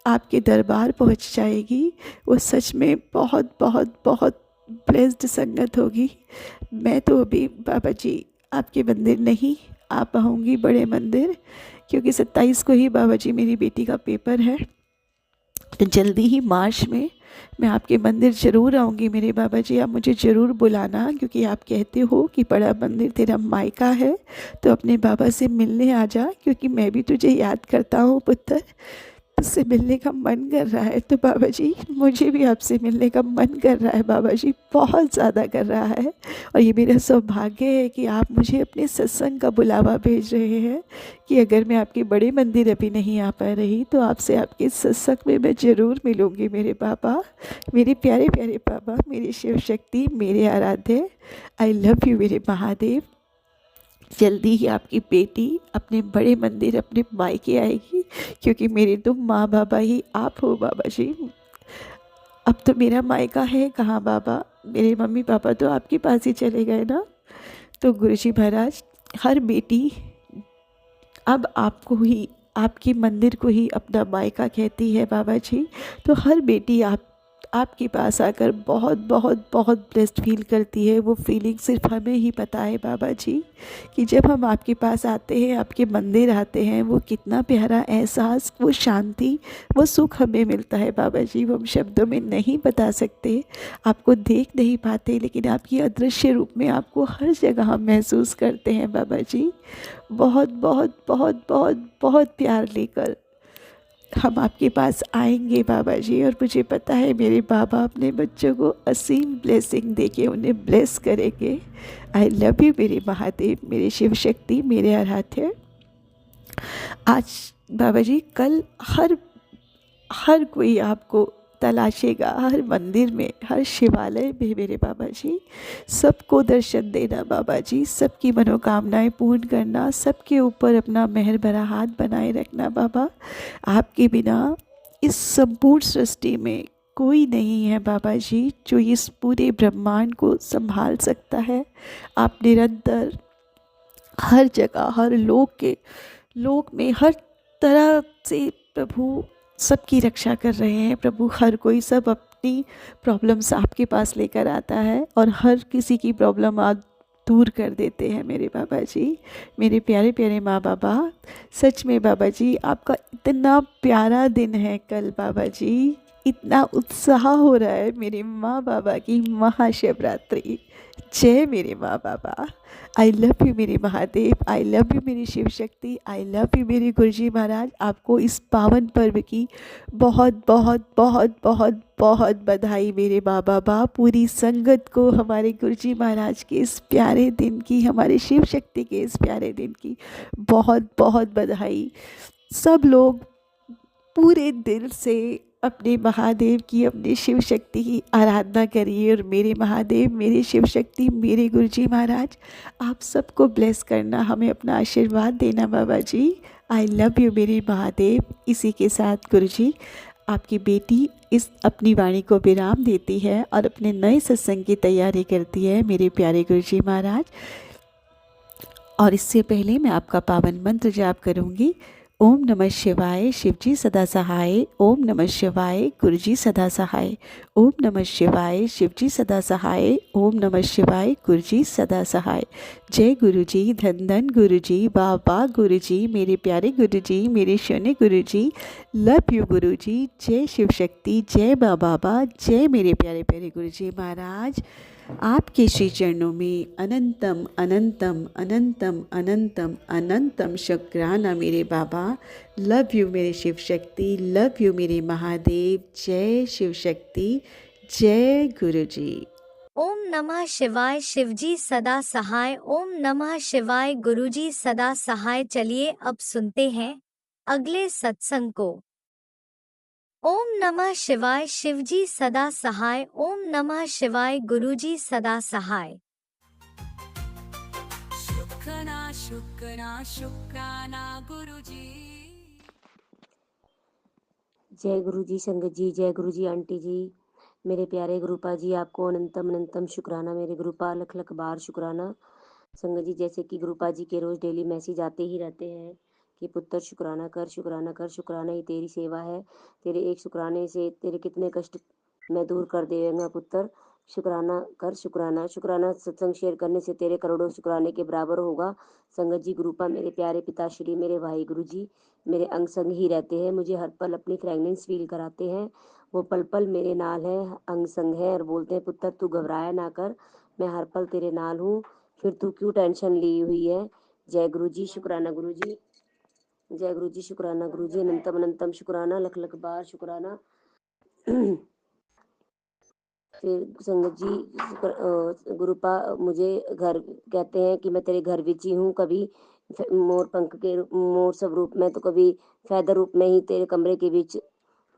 आपके दरबार पहुंच जाएगी, वो सच में बहुत बहुत बहुत ब्लेस्ड संगत होगी। मैं तो अभी बाबा जी आपके मंदिर नहीं आ पाऊँगी, बड़े मंदिर, क्योंकि 27 को ही बाबा जी मेरी बेटी का पेपर है। तो जल्दी ही मार्च में मैं आपके मंदिर ज़रूर आऊँगी मेरे बाबा जी। आप मुझे ज़रूर बुलाना, क्योंकि आप कहते हो कि बड़ा मंदिर तेरा मायका है, तो अपने बाबा से मिलने आ जा, क्योंकि मैं भी तुझे याद करता हूँ पुत्र, तुझसे मिलने का मन कर रहा है। तो बाबा जी मुझे भी आपसे मिलने का मन कर रहा है बाबा जी, बहुत ज़्यादा कर रहा है। और ये मेरा सौभाग्य है कि आप मुझे अपने सत्संग का बुलावा भेज रहे हैं कि अगर मैं आपके बड़े मंदिर अभी नहीं आ पा रही, तो आपसे आपके सत्संग में मैं ज़रूर मिलूँगी मेरे बाबा, मेरे प्यारे प्यारे बाबा, मेरे शिव शक्ति, मेरे आराध्य। आई लव यू मेरे महादेव। जल्दी ही आपकी बेटी अपने बड़े मंदिर, अपने मायके आएगी, क्योंकि मेरे तो माँ बाबा ही आप हो बाबा जी। अब तो मेरा मायका है कहाँ बाबा, मेरे मम्मी पापा तो आपके पास ही चले गए ना। तो गुरुजी महाराज, हर बेटी अब आपको ही, आपके मंदिर को ही अपना मायका कहती है बाबा जी। तो हर बेटी आपके पास आकर बहुत बहुत बहुत ब्लेस्ड फील करती है। वो फीलिंग सिर्फ हमें ही पता है बाबा जी, कि जब हम आपके पास आते हैं, आपके मंदिर आते हैं, वो कितना प्यारा एहसास, वो शांति, वो सुख हमें मिलता है बाबा जी, वो हम शब्दों में नहीं बता सकते। आपको देख नहीं पाते, लेकिन आपकी अदृश्य रूप में आपको हर जगह हम महसूस करते हैं बाबा जी। बहुत बहुत बहुत बहुत बहुत प्यार लेकर हम आपके पास आएंगे बाबा जी। और मुझे पता है मेरे बाबा अपने बच्चों को असीम ब्लेसिंग देके उन्हें ब्लेस करेंगे। आई लव यू मेरे महादेव, मेरे शिव शक्ति, मेरे आराध्य। आज बाबा जी कल हर कोई आपको तलाशेगा, हर मंदिर में, हर शिवालय में मेरे बाबा जी। सबको दर्शन देना बाबा जी, सबकी मनोकामनाएं पूर्ण करना, सबके ऊपर अपना मेहर भरा हाथ बनाए रखना बाबा। आपके बिना इस संपूर्ण सृष्टि में कोई नहीं है बाबा जी, जो इस पूरे ब्रह्मांड को संभाल सकता है। आप निरंतर हर जगह, हर लोक में हर तरह से प्रभु सबकी रक्षा कर रहे हैं प्रभु। हर कोई, सब अपनी प्रॉब्लम्स आपके पास लेकर आता है, और हर किसी की प्रॉब्लम आप दूर कर देते हैं मेरे बाबा जी, मेरे प्यारे प्यारे माँ बाबा। सच में बाबा जी आपका इतना प्यारा दिन है कल बाबा जी, इतना उत्साह हो रहा है मेरे माँ बाबा की महाशिवरात्रि। जय मेरे माँ बाबा। आई लव यू मेरे महादेव, आई लव यू मेरी शिव शक्ति, आई लव यू मेरे गुरुजी महाराज। आपको इस पावन पर्व की बहुत बहुत बहुत बहुत बहुत बधाई मेरे माँ बाबा। पूरी संगत को हमारे गुरुजी महाराज के इस प्यारे दिन की, हमारे शिव शक्ति के इस प्यारे दिन की बहुत बहुत बधाई। सब लोग पूरे दिल से अपने महादेव की, अपने शिव शक्ति की आराधना करिए। और मेरे महादेव, मेरे शिव शक्ति, मेरे गुरुजी महाराज, आप सबको ब्लेस करना, हमें अपना आशीर्वाद देना बाबा जी। आई लव यू मेरे महादेव। इसी के साथ गुरुजी आपकी बेटी इस अपनी वाणी को विराम देती है और अपने नए सत्संग की तैयारी करती है मेरे प्यारे गुरुजी महाराज। और इससे पहले मैं आपका पावन मंत्र जाप करूंगी। ओम नमः शिवाय, शिवजी सदा सहाय। ओम नमः शिवाय, गुरुजी सदा सहाय। ओम नमः शिवाय, शिवजी सदा सहाय। ओम नमः शिवाय, गुरुजी सदा सहाय। जय गुरुजी, धन धन गुरुजी, वाह वाह गुरुजी, मेरे प्यारे गुरुजी, मेरे शोने गुरुजी, लव यू गुरुजी। जय शिव शक्ति, जय बाबा, जय मेरे प्यारे प्यारे गुरुजी महाराज। आपके श्री चरणों में अनंतम अनंतम अनंतम अनंतम अनंतम शुक्राना मेरे बाबा। लव यू मेरे शिव शक्ति, लव यू मेरे महादेव। जय शिव शक्ति, जय गुरु जी। ओम नमः शिवाय, शिवजी सदा सहाय। ओम नमः शिवाय, गुरुजी सदा सहाय। चलिए अब सुनते हैं अगले सत्संग को। ओम नमः शिवाय, शिवजी सदा सहाय। ओम नमः शिवाय, गुरुजी सदा सहाय। शुक्राना शुक्राना शुक्राना गुरुजी। जय गुरु जी संगत जी, जय गुरु जी आंटी जी, मेरे प्यारे गुरुपा जी, आपको अनंतम अनंतम शुक्राना। मेरे गुरुपा लख लख बार शुक्राना। संगत जी, जैसे कि गुरुपा जी के रोज़ डेली मैसेज आते ही रहते हैं कि पुत्र शुक्राना कर, शुक्राना कर, शुक्राना ही तेरी सेवा है। तेरे एक शुक्राने से तेरे कितने कष्ट मैं दूर कर देगा पुत्र। शुक्राना कर, शुक्राना। शुक्राना सत्संग शेयर करने से तेरे करोड़ों शुक्राने के बराबर होगा। संगत जी, गुरुपा मेरे प्यारे पिताश्री, मेरे भाई गुरु जी मेरे अंग संग ही रहते हैं, मुझे हर पल अपनी फ्रेगनेंस फील कराते हैं। वो पल पल मेरे नाल है, अंग संग है और बोलते हैं पुत्र तू घबराया ना कर, मैं हर पल तेरे नाल हूँ, फिर तू क्यों टेंशन ली हुई है। जय गुरु जी, शुक्राना गुरु जी। जय गुरु जी, शुक्राना गुरु जी, अनंतम अनंतम शुक्राना, लख लख बार शुक्राना। फिर संगत जी, गुरुपा मुझे घर कहते हैं कि मैं तेरे घर विच ही हूँ, कभी मोर पंख के मोर स्वरूप में तो कभी फैदर रूप में ही तेरे कमरे के बीच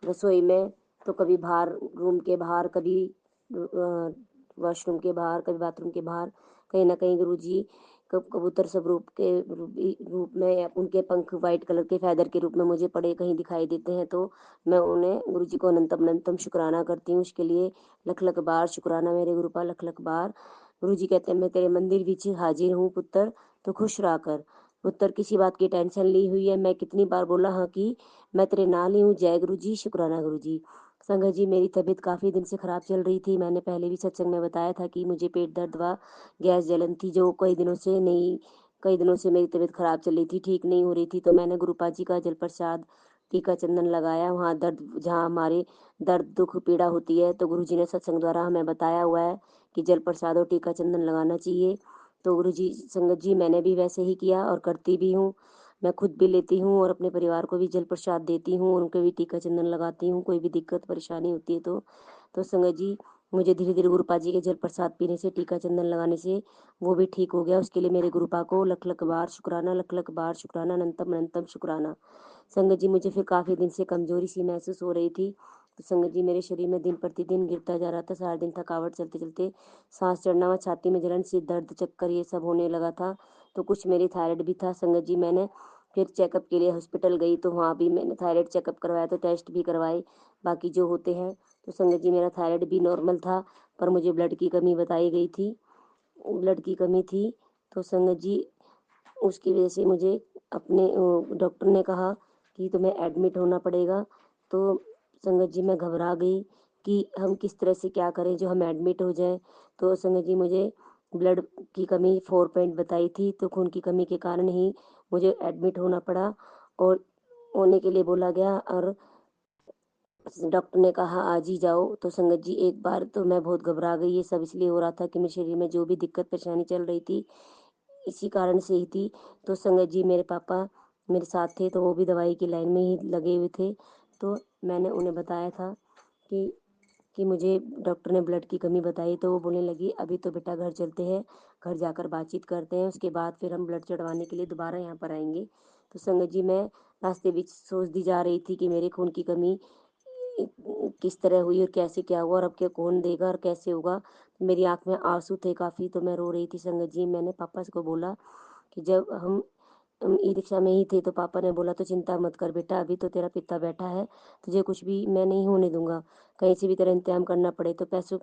रसोई में, तो कभी बाहर रूम के बाहर, कभी वॉशरूम के बाहर, कभी बाथरूम के बाहर, कहीं ना कहीं गुरुजी कबूतर स्वरूप के रूप में या उनके पंख वाइट कलर के फैदर के रूप में मुझे पड़े कहीं दिखाई देते हैं, तो मैं उन्हें गुरुजी को अनंतम अनंतम शुक्राना करती हूँ। उसके लिए लख लख बार शुक्राना मेरे गुरुपा, लख लख बार। गुरुजी कहते हैं मैं तेरे मंदिर विच हाजिर हूँ पुत्र, तो खुश रहा कर पुत्र, किसी बात की टेंशन ली हुई है। मैं कितनी बार बोला हाँ कि मैं तेरे नाल ही हूँ। जय गुरु जी, शुक्राना गुरु जी। संगत जी, मेरी तबीयत काफ़ी दिन से ख़राब चल रही थी। मैंने पहले भी सत्संग में बताया था कि मुझे पेट दर्द व गैस जलन थी, जो कई दिनों से मेरी तबीयत ख़राब चल रही थी, ठीक नहीं हो रही थी। तो मैंने गुरुपा जी का जल प्रसाद टीका चंदन लगाया, वहाँ जहाँ हमारे दर्द दुख पीड़ा होती है, तो गुरु जी ने सत्संग द्वारा हमें बताया हुआ है कि जल प्रसाद और टीका चंदन लगाना चाहिए। तो गुरु जी संगत जी, मैंने भी वैसे ही किया और करती भी हूँ। मैं खुद भी लेती हूँ और अपने परिवार को भी जल प्रसाद देती हूँ और उनको भी टीका चंदन लगाती हूँ, कोई भी दिक्कत परेशानी होती है तो संगत जी, मुझे धीरे धीरे गुरुपा जी के जल प्रसाद पीने से, टीका चंदन लगाने से वो भी ठीक हो गया। उसके लिए मेरे गुरुपा को लख लख बार शुक्राना, लख लख बार शुक्राना, अनंतम अनंतम शुक्राना। संगत जी, मुझे फिर काफ़ी दिन से कमजोरी सी महसूस हो रही थी, तो संगत जी मेरे शरीर में दिन प्रतिदिन गिरता जा रहा था। सारा दिन थकावट, चलते चलते सांस चढ़ना व छाती में जलन, सिर दर्द, चक्कर, ये सब होने लगा था। तो कुछ मेरी थायराइड भी था। संगत जी, मैंने फिर चेकअप के लिए हॉस्पिटल गई, तो वहाँ भी मैंने थायराइड चेकअप करवाया, तो टेस्ट भी करवाए बाकी जो होते हैं। तो संगत जी, मेरा थायराइड भी नॉर्मल था, पर मुझे ब्लड की कमी बताई गई थी, ब्लड की कमी थी। तो संगत जी, उसकी वजह से मुझे अपने डॉक्टर ने कहा कि तुम्हें एडमिट होना पड़ेगा। तो संगत जी, मैं घबरा गई कि हम किस तरह से क्या करें जो हम एडमिट हो जाएं। तो संगत जी, मुझे ब्लड की कमी 4 पॉइंट बताई थी, तो खून की कमी के कारण ही मुझे एडमिट होना पड़ा और होने के लिए बोला गया, और डॉक्टर ने कहा आज ही जाओ। तो संगत जी, एक बार तो मैं बहुत घबरा गई। ये सब इसलिए हो रहा था कि मेरे शरीर में जो भी दिक्कत परेशानी चल रही थी, इसी कारण से ही थी। तो संगत जी, मेरे पापा मेरे साथ थे, तो वो भी दवाई की लाइन में ही लगे हुए थे। तो मैंने उन्हें बताया था कि मुझे डॉक्टर ने ब्लड की कमी बताई। तो वो बोलने लगी अभी तो बेटा घर चलते हैं, घर जाकर बातचीत करते हैं, उसके बाद फिर हम ब्लड चढ़वाने के लिए दोबारा यहाँ पर आएंगे। तो संगत जी, मैं रास्ते बीच सोचती जा रही थी कि मेरे खून की कमी किस तरह हुई और कैसे क्या हुआ और अब क्या कौन देगा और कैसे होगा। मेरी आंख में आंसू थे काफ़ी, तो मैं रो रही थी। संगत जी, मैंने पापा को बोला कि जब हम ई रिक्शा में ही थे तो पापा ने बोला तो चिंता मत कर बेटा, अभी तो तेरा पिता बैठा है, तुझे कुछ भी मैं नहीं होने दूंगा, कहीं से भी तेरा इंतजाम करना पड़े तो पैसों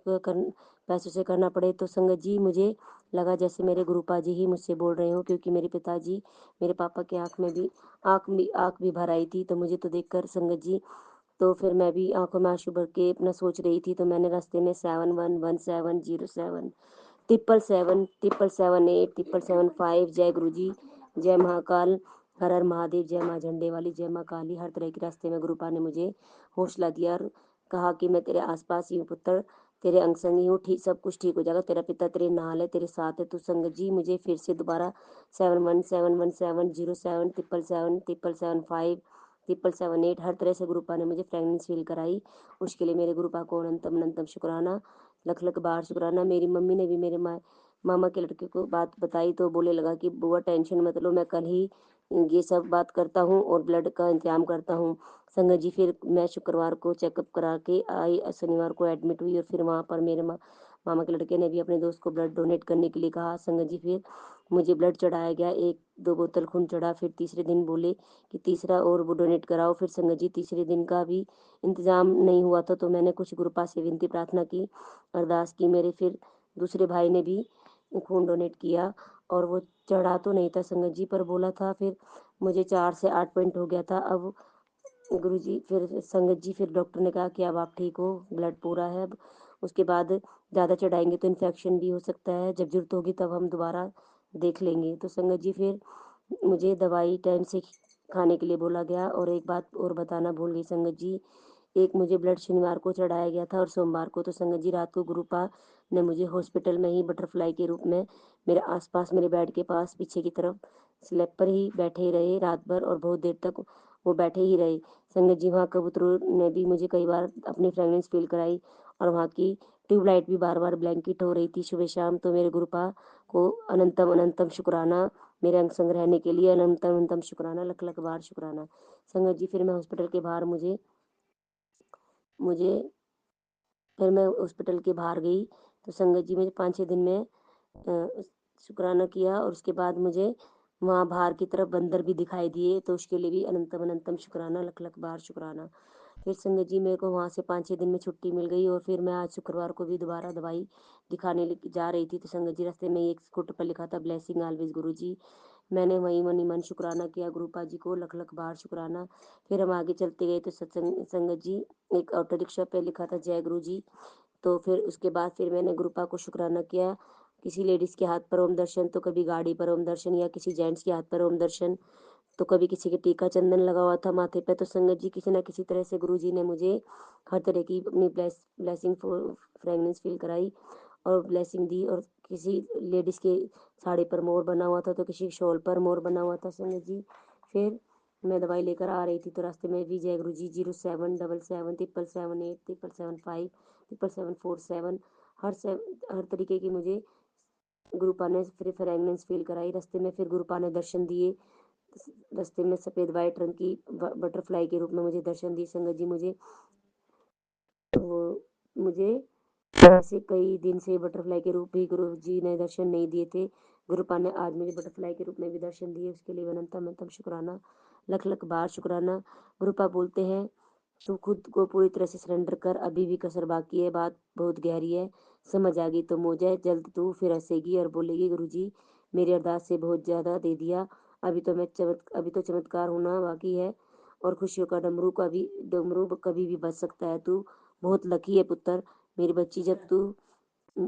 से करना पड़े। तो संगत जी मुझे लगा जैसे मेरे गुरुपा जी ही मुझसे बोल रहे हो, क्योंकि मेरे पिताजी, मेरे पापा की आँख भी भर आई थी। तो मुझे तो देखकर संगत जी, तो फिर मैं भी आंखों में आंसू भर के अपना सोच रही थी। तो मैंने रास्ते में 711707 777 777 8 जय गुरु जी, जय महाकाल, हर हर महादेव, जय माँ झंडे वाली, जय माँ काली, हर तरह के रास्ते में गुरुपा ने मुझे हौसला दिया और कहा कि मैं तेरे आसपास ही हूँ पुत्र, तेरे अंग संग ही हूँ, ठीक सब कुछ ठीक हो जाएगा, तेरा पिता तेरे नाल है, तेरे साथ है। तो संगत जी मुझे फिर से दोबारा 717170 777 777 777 8 हर तरह से गुरुपा ने मुझे प्रेगनेंस फील कराई। उसके लिए मेरे गुरुपा को अनंतम अनंतम शुक्राना, लख लख बार शुक्राना। मेरी मम्मी ने भी मेरे मामा के लड़के को बात बताई तो बोले लगा कि बुआ टेंशन मत लो, मैं कल ही ये सब बात करता हूँ और ब्लड का इंतजाम करता हूँ। संगत जी फिर मैं शुक्रवार को चेकअप करा के आई, शनिवार को एडमिट हुई और फिर वहाँ पर मेरे मामा के लड़के ने भी अपने दोस्त को ब्लड डोनेट करने के लिए कहा। संगत जी फिर मुझे ब्लड चढ़ाया गया, 1-2 बोतल खून चढ़ा। फिर तीसरे दिन बोले कि तीसरा और वो डोनेट कराओ। फिर संगत जी तीसरे दिन का भी इंतजाम नहीं हुआ था तो मैंने कुछ गुरुपा से विनती प्रार्थना की, अरदास की। मेरे फिर दूसरे भाई ने भी खून डोनेट किया और वो चढ़ा तो नहीं था संगत जी, पर बोला था फिर मुझे 4 से 8 पॉइंट हो गया था। अब गुरुजी फिर संगत जी फिर डॉक्टर ने कहा कि अब आप ठीक हो, ब्लड पूरा है। अब उसके बाद ज़्यादा चढ़ाएंगे तो इन्फेक्शन भी हो सकता है, जब जरूरत होगी तब हम दोबारा देख लेंगे। तो संगत जी फिर मुझे दवाई टाइम से खाने के लिए बोला गया। और एक बात और बताना भूल गई संगत जी, एक मुझे ब्लड शनिवार को चढ़ाया गया था और सोमवार को। तो संगत जी रात को गुरुपा ने मुझे हॉस्पिटल में ही बटरफ्लाई के रूप में मेरे आसपास, मेरे बेड के पास पीछे की तरफ स्लैब पर ही बैठे रहे रात भर और बहुत देर तक वो बैठे ही रहे। संगत जी वहाँ कबूतरों ने भी मुझे कई बार अपनी फ्रेगनेंस फील कराई और वहाँ की ट्यूबलाइट भी बार बार ब्लैंकेट हो रही थी सुबह शाम। तो मेरे गुरुपा को अनंतम अनंतम शुक्राना, मेरे अंग संग रहने के लिए अनंतम अनंतम शुक्राना, लख लख बार शुक्राना। संगत जी फिर मैं हॉस्पिटल के बाहर मुझे मुझे फिर मैं हॉस्पिटल के बाहर गई तो संगत जी मुझे 5-6 दिन में शुक्राना किया और उसके बाद मुझे वहाँ बाहर की तरफ बंदर भी दिखाई दिए तो उसके लिए भी अनंतम अनंतम शुक्राना, लख लख बार शुक्राना। फिर संगत जी मेरे को वहाँ से 5-6 दिन में छुट्टी मिल गई और फिर मैं आज शुक्रवार को भी दोबारा दवाई दिखाने जा रही थी। तो संगत जी रास्ते में एक स्कूटर पर लिखा था ब्लेसिंग ऑलवेज गुरु जी, मैंने वहीं मनी मन शुक्राना किया गुरुपा जी को, लख लख बार शुक्राना। फिर हम आगे चलते गए तो सत्संग संगत जी एक ऑटो रिक्शा पे लिखा था जय गुरु जी। तो फिर उसके बाद फिर मैंने गुरुपा को शुक्राना किया, किसी लेडीज़ के हाथ पर ओम दर्शन तो कभी गाड़ी पर ओम दर्शन या किसी जेंट्स के हाथ पर ओम दर्शन तो कभी किसी के टीका चंदन लगा हुआ था माथे पे। तो संगत जी किसी ना किसी तरह से गुरु जी ने मुझे हर तरह की अपनी ब्लेसिंग फ्रेगनेंस फील कराई और ब्लेसिंग दी। और किसी लेडीज़ के साड़ी पर मोर बना हुआ था तो किसी शॉल पर मोर बना हुआ था संगत जी। फिर मैं दवाई लेकर आ रही थी तो रास्ते में भी जय गुरु जी 0777 777 8 777 हर तरीके की मुझे गुरुपा ने फिर फ्रेगनेंस फील कराई। रास्ते में फिर गुरुपा ने दर्शन दिए, रास्ते में सफ़ेद वाइट रंग की बटरफ्लाई के रूप में मुझे दर्शन दिए संगत जी। मुझे ऐसे कई दिन से बटरफ्लाई के रूप भी गुरु जी ने दर्शन नहीं दिए थे, गुरुपा ने आज मुझे बटरफ्लाई के रूप में भी दर्शन दिए, उसके लिए अनंतम अनंतम शुक्राना, लख लख बार शुक्राना। गुरुपा बोलते हैं तू खुद को पूरी तरह से सरेंडर कर, अभी भी कसर बाकी है, बात बहुत गहरी है, समझ आ गई तो मोजा जल्द तू फिर हंसेगी और बोलेगी गुरुजी मेरी अरदास से बहुत ज़्यादा दे दिया, अभी तो चमत्कार होना बाकी है और खुशियों का डमरू कभी भी बच सकता है। तू बहुत लकी है पुत्र मेरी बच्ची, जब तू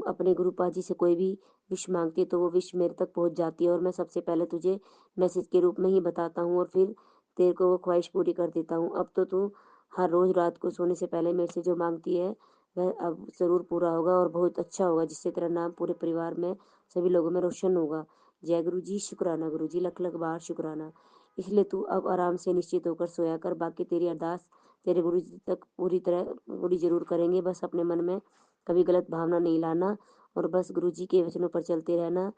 अपने गुरुपा जी से कोई भी विश मांगती है तो वो विश मेरे तक पहुंच जाती है और मैं सबसे पहले तुझे मैसेज के रूप में ही बताता हूँ और फिर तेरे को वो ख्वाहिश पूरी कर देता हूँ। अब तो तू हर रोज़ रात को सोने से पहले मेरे से जो मांगती है वह अब ज़रूर पूरा होगा और बहुत अच्छा होगा, जिससे तेरा नाम पूरे परिवार में सभी लोगों में रोशन होगा। जय गुरु जी, शुक्राना गुरु जी, लख लख बार शुक्राना। इसलिए तू अब आराम से निश्चित होकर सोया कर, बाकी तेरी अरदास तेरे गुरु जी तक पूरी जरूर करेंगे। बस अपने मन में कभी गलत भावना नहीं लाना और बस गुरु जी के वचनों पर चलते रहना,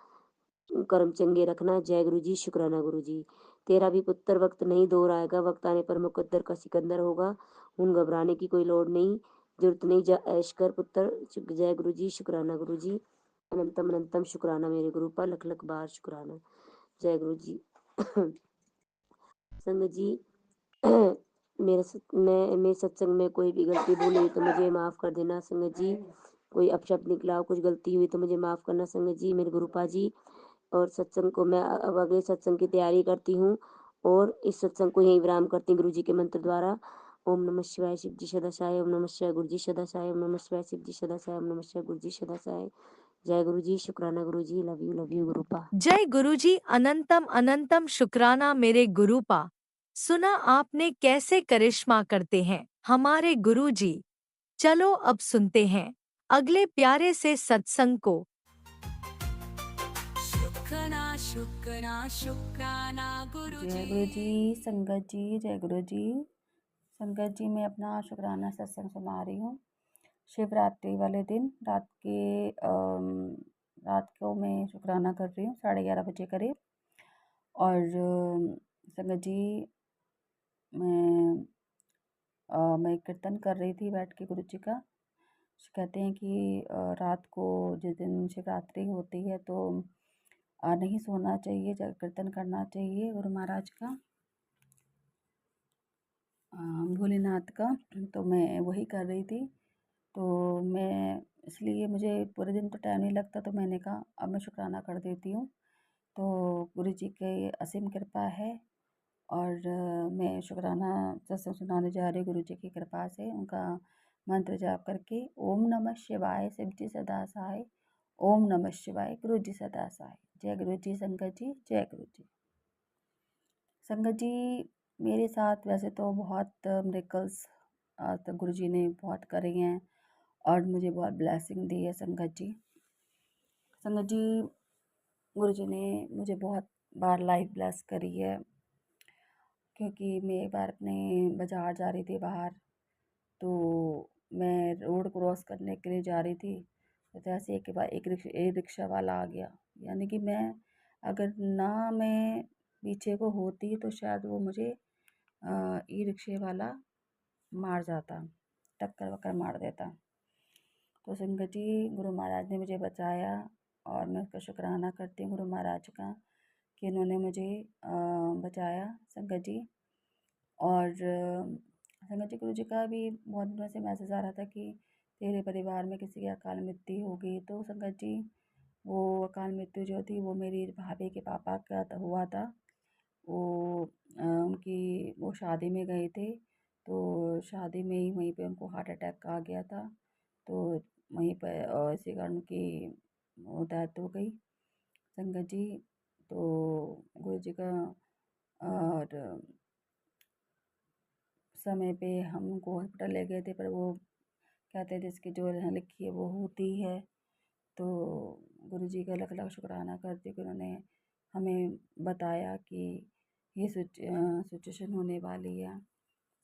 कर्म चंगे रखना। जय गुरु जी, शुक्राना गुरु जी। तेरा भी पुत्र वक्त नहीं दूर आएगा, वक्त आने पर मुकद्दर का सिकंदर होगा, उन घबराने की कोई लोड़ नहीं, जरूरत नहीं, जा ऐश कर पुत्र। जय गुरु जी, शुक्राना गुरु जी, अनंतम अनंतम शुक्राना मेरे गुरु पर, लख लख बार शुक्राना। जय गुरु जी। संगत जी मेरे सत्संग में कोई भी गलती बोली तो मुझे माफ़ कर देना संगत जी। कोई अपशब्द निकला हो, कुछ गलती हुई तो मुझे माफ़ करना संगत जी, मेरे गुरुपा जी। और सत्संग को मैं अब अगले सत्संग की तैयारी करती हूँ और इस सत्संग को यहीं विराम करती हूँ गुरु जी के मंत्र द्वारा। ओम नमः शिवाय शिव जी सदाशिवाय, ओम नमः शिवाय गुरु जी सदाशिवाय, ओम नमः शिवाय शिव जी सदाशिवाय, ओम नमः शिवाय गुरु जी सदाशिवाय। जय गुरु जी, शुक्राना गुरु जी, लव यू गुरुपा। जय गुरुजी, अनंतम अनंतम शुक्राना मेरे गुरुपा। सुना आपने कैसे करिश्मा करते हैं हमारे गुरुजी। चलो अब सुनते हैं अगले प्यारे से सत्संग को। शुक्राना शुक्राना शुक्राना गुरु जय जी। गुरु जी, संगत जी, जय गुरु जी। संगत जी, मैं अपना शुक्राना सत्संग सुना रही हूँ। शिवरात्रि वाले दिन रात को मैं शुक्राना कर रही हूँ 11:30 बजे करीब। और संगत जी, मैं कीर्तन कर रही थी बैठ के गुरु जी का। कहते हैं कि रात को जिस दिन शिवरात्रि होती है तो नहीं सोना चाहिए, कीर्तन करना चाहिए गुरु महाराज का, भोलेनाथ का। तो मैं वही कर रही थी। तो मैं इसलिए मुझे पूरे दिन तो टाइम नहीं लगता, तो मैंने कहा अब मैं शुक्राना कर देती हूँ। तो गुरु जी की असीम कृपा है और मैं शुक्राना सत्संग सुनाने जा रही हूँ गुरु जी की कृपा से, उनका मंत्र जाप करके। ओम नमः शिवाय शिव जी सदा सहाय, ओम नमः शिवाय गुरु जी सदा सहाय। जय गुरु जी संगत जी, जय गुरु जी। संगत जी, मेरे साथ वैसे तो बहुत मिरेकल्स आज तक गुरु जी ने बहुत करे हैं और मुझे बहुत ब्लेसिंग दी है संगत जी। संगत जी, गुरु जी ने मुझे बहुत बार लाइफ ब्लेस करी है, क्योंकि मैं एक बार अपने बाज़ार जा रही थी बाहर, तो मैं रोड क्रॉस करने के लिए जा रही थी, तो ऐसे एक के बाद एक रिक्शा वाला आ गया। यानी कि मैं अगर ना मैं पीछे को होती तो शायद वो मुझे ई रिक्शे वाला मार जाता, टक्कर वक्कर मार देता। तो संगत जी, गुरु महाराज ने मुझे बचाया और मैं उसका शुक्राना करती हूँ गुरु महाराज का कि इन्होंने मुझे बचाया संगत जी। और संगत जी, गुरु जी का भी बहुत दिनों से मैसेज आ रहा था कि तेरे परिवार में किसी की अकाल मृत्यु होगी। तो संगत जी, वो अकाल मृत्यु जो थी वो मेरी भाभी के पापा का हुआ था। वो उनकी वो शादी में गए थे, तो शादी में ही वहीं पे उनको हार्ट अटैक आ गया था। तो वहीं पर इसी कारण उनकी डेथ हो गई संगत जी। तो गुरु जी का और समय पे हम उनको हॉस्पिटल ले गए थे, पर वो कहते हैं जिसकी जो यहाँ लिखी है वो होती है। तो गुरु जी का लाख लाख शुक्राना करती कि उन्होंने हमें बताया कि ये सिचुएशन होने वाली है।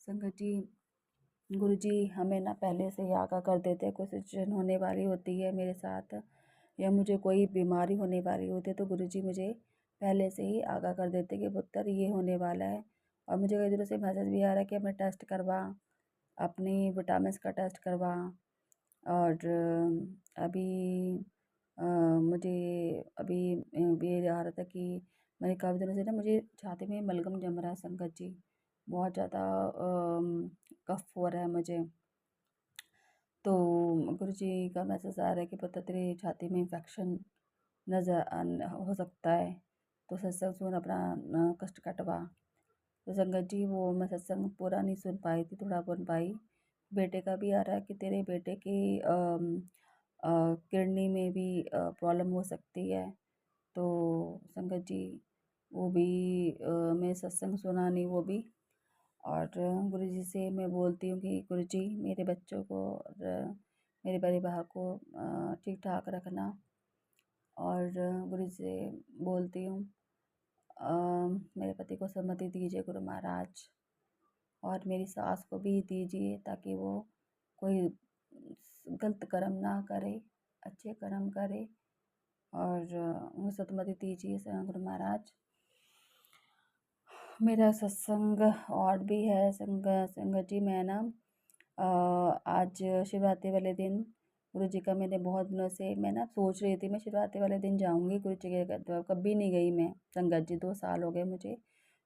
संगत जी, गुरु जी हमें ना पहले से ही आगाह कर देते हैं, कोई सिचुएशन होने वाली होती है मेरे साथ या मुझे कोई बीमारी होने वाली होती है, तो गुरु जी मुझे पहले से ही आगाह कर देते कि पुत्र ये होने वाला है। और मुझे कई दिनों से मैसेज भी आ रहा है कि अपने टेस्ट करवा, अपनी विटामिन्स का टेस्ट करवा। और अभी मुझे अभी ये आ रहा था कि मैंने काफ़ी दिनों से ना मुझे छाती में बलगम जम रहा है संगत जी, बहुत ज़्यादा कफ हो रहा है मुझे। तो गुरु जी का मैसेज आ रहा है कि पुत्र तेरी छाती में इन्फेक्शन हो सकता है, तो सत्संग सुन, अपना कष्ट कटवा। तो संगत जी, वो मैं सत्संग पूरा नहीं सुन पाई थी, थोड़ा सुन पाई। बेटे का भी आ रहा है कि तेरे बेटे की किडनी में भी प्रॉब्लम हो सकती है। तो संगत जी, वो भी मैं सत्संग सुना नहीं वो भी। और गुरु जी से मैं बोलती हूँ कि गुरु जी मेरे बच्चों को और मेरे परिवार को ठीक ठाक रखना। और गुरु जी से बोलती हूँ मेरे पति को सम्मति दीजिए गुरु महाराज, और मेरी सास को भी दीजिए ताकि वो कोई गलत कर्म ना करे, अच्छे कर्म करे। और उन्हें सतमति दीजिए गुरु महाराज। मेरा सत्संग और भी है संगत जी। मैं ना आज शिवरात्रि वाले दिन गुरु जी का मैंने बहुत दिनों से मैं ना सोच रही थी मैं शिवरात्रि वाले दिन जाऊंगी गुरु जी के, तो कभी नहीं गई मैं संगत जी। 2 साल हो गए मुझे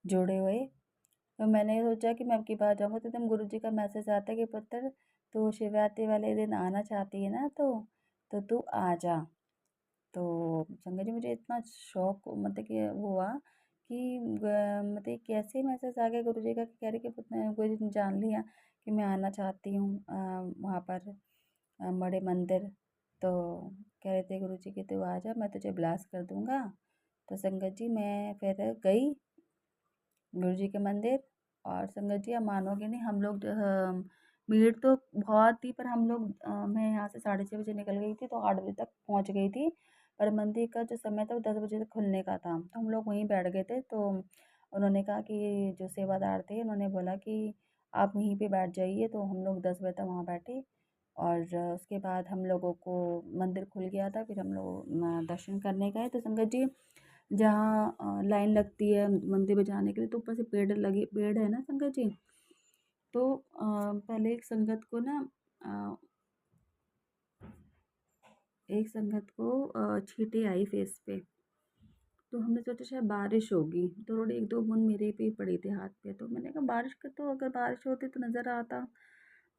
जुड़े हुए तो मैंने सोचा कि मैं अब की बार जाऊँगा तो एकदम गुरुजी का मैसेज आता है कि पुत्र तू शिवरात्रि वाले दिन आना चाहती है ना तो तू आ जा। तो संगत जी मुझे इतना शौक मतलब कि वो हुआ कि मतलब कैसे मैसेज आ गया गुरुजी का कि कह रहे कि पुत्र गुरुजी ने जान लिया कि मैं आना चाहती हूँ वहाँ पर बड़े मंदिर। तो कह रहे थे गुरुजी कि तू आ जा, मैं तुझे ब्लेस कर दूँगा। तो संगत जी मैं फिर गई गुरुजी के मंदिर। और संगत जी आप मानोगे नहीं, हम लोग भीड़ तो बहुत थी, पर हम लोग मैं यहाँ से 6:30 बजे निकल गई थी तो 8 बजे तक पहुँच गई थी। पर मंदिर का जो समय था वो 10 बजे तक खुलने का था, तो हम लोग वहीं बैठ गए थे। तो उन्होंने कहा कि जो सेवादार थे उन्होंने बोला कि आप वहीं पे बैठ जाइए, तो हम लोग 10 बजे तक वहाँ बैठे। और उसके बाद हम लोगों को मंदिर खुल गया था, फिर हम लोग दर्शन करने गए। तो संगत जी जहाँ लाइन लगती है मंदिर में जाने के लिए, तो ऊपर से पेड़ है ना संगत जी। तो पहले एक संगत को छींटे आई फेस पे। तो हमने सोचा शायद बारिश होगी, तो थोड़ी 1-2 बूंद मेरे पे ही पड़ी थी हाथ पे। तो मैंने कहा बारिश का तो अगर बारिश होती तो नज़र आता।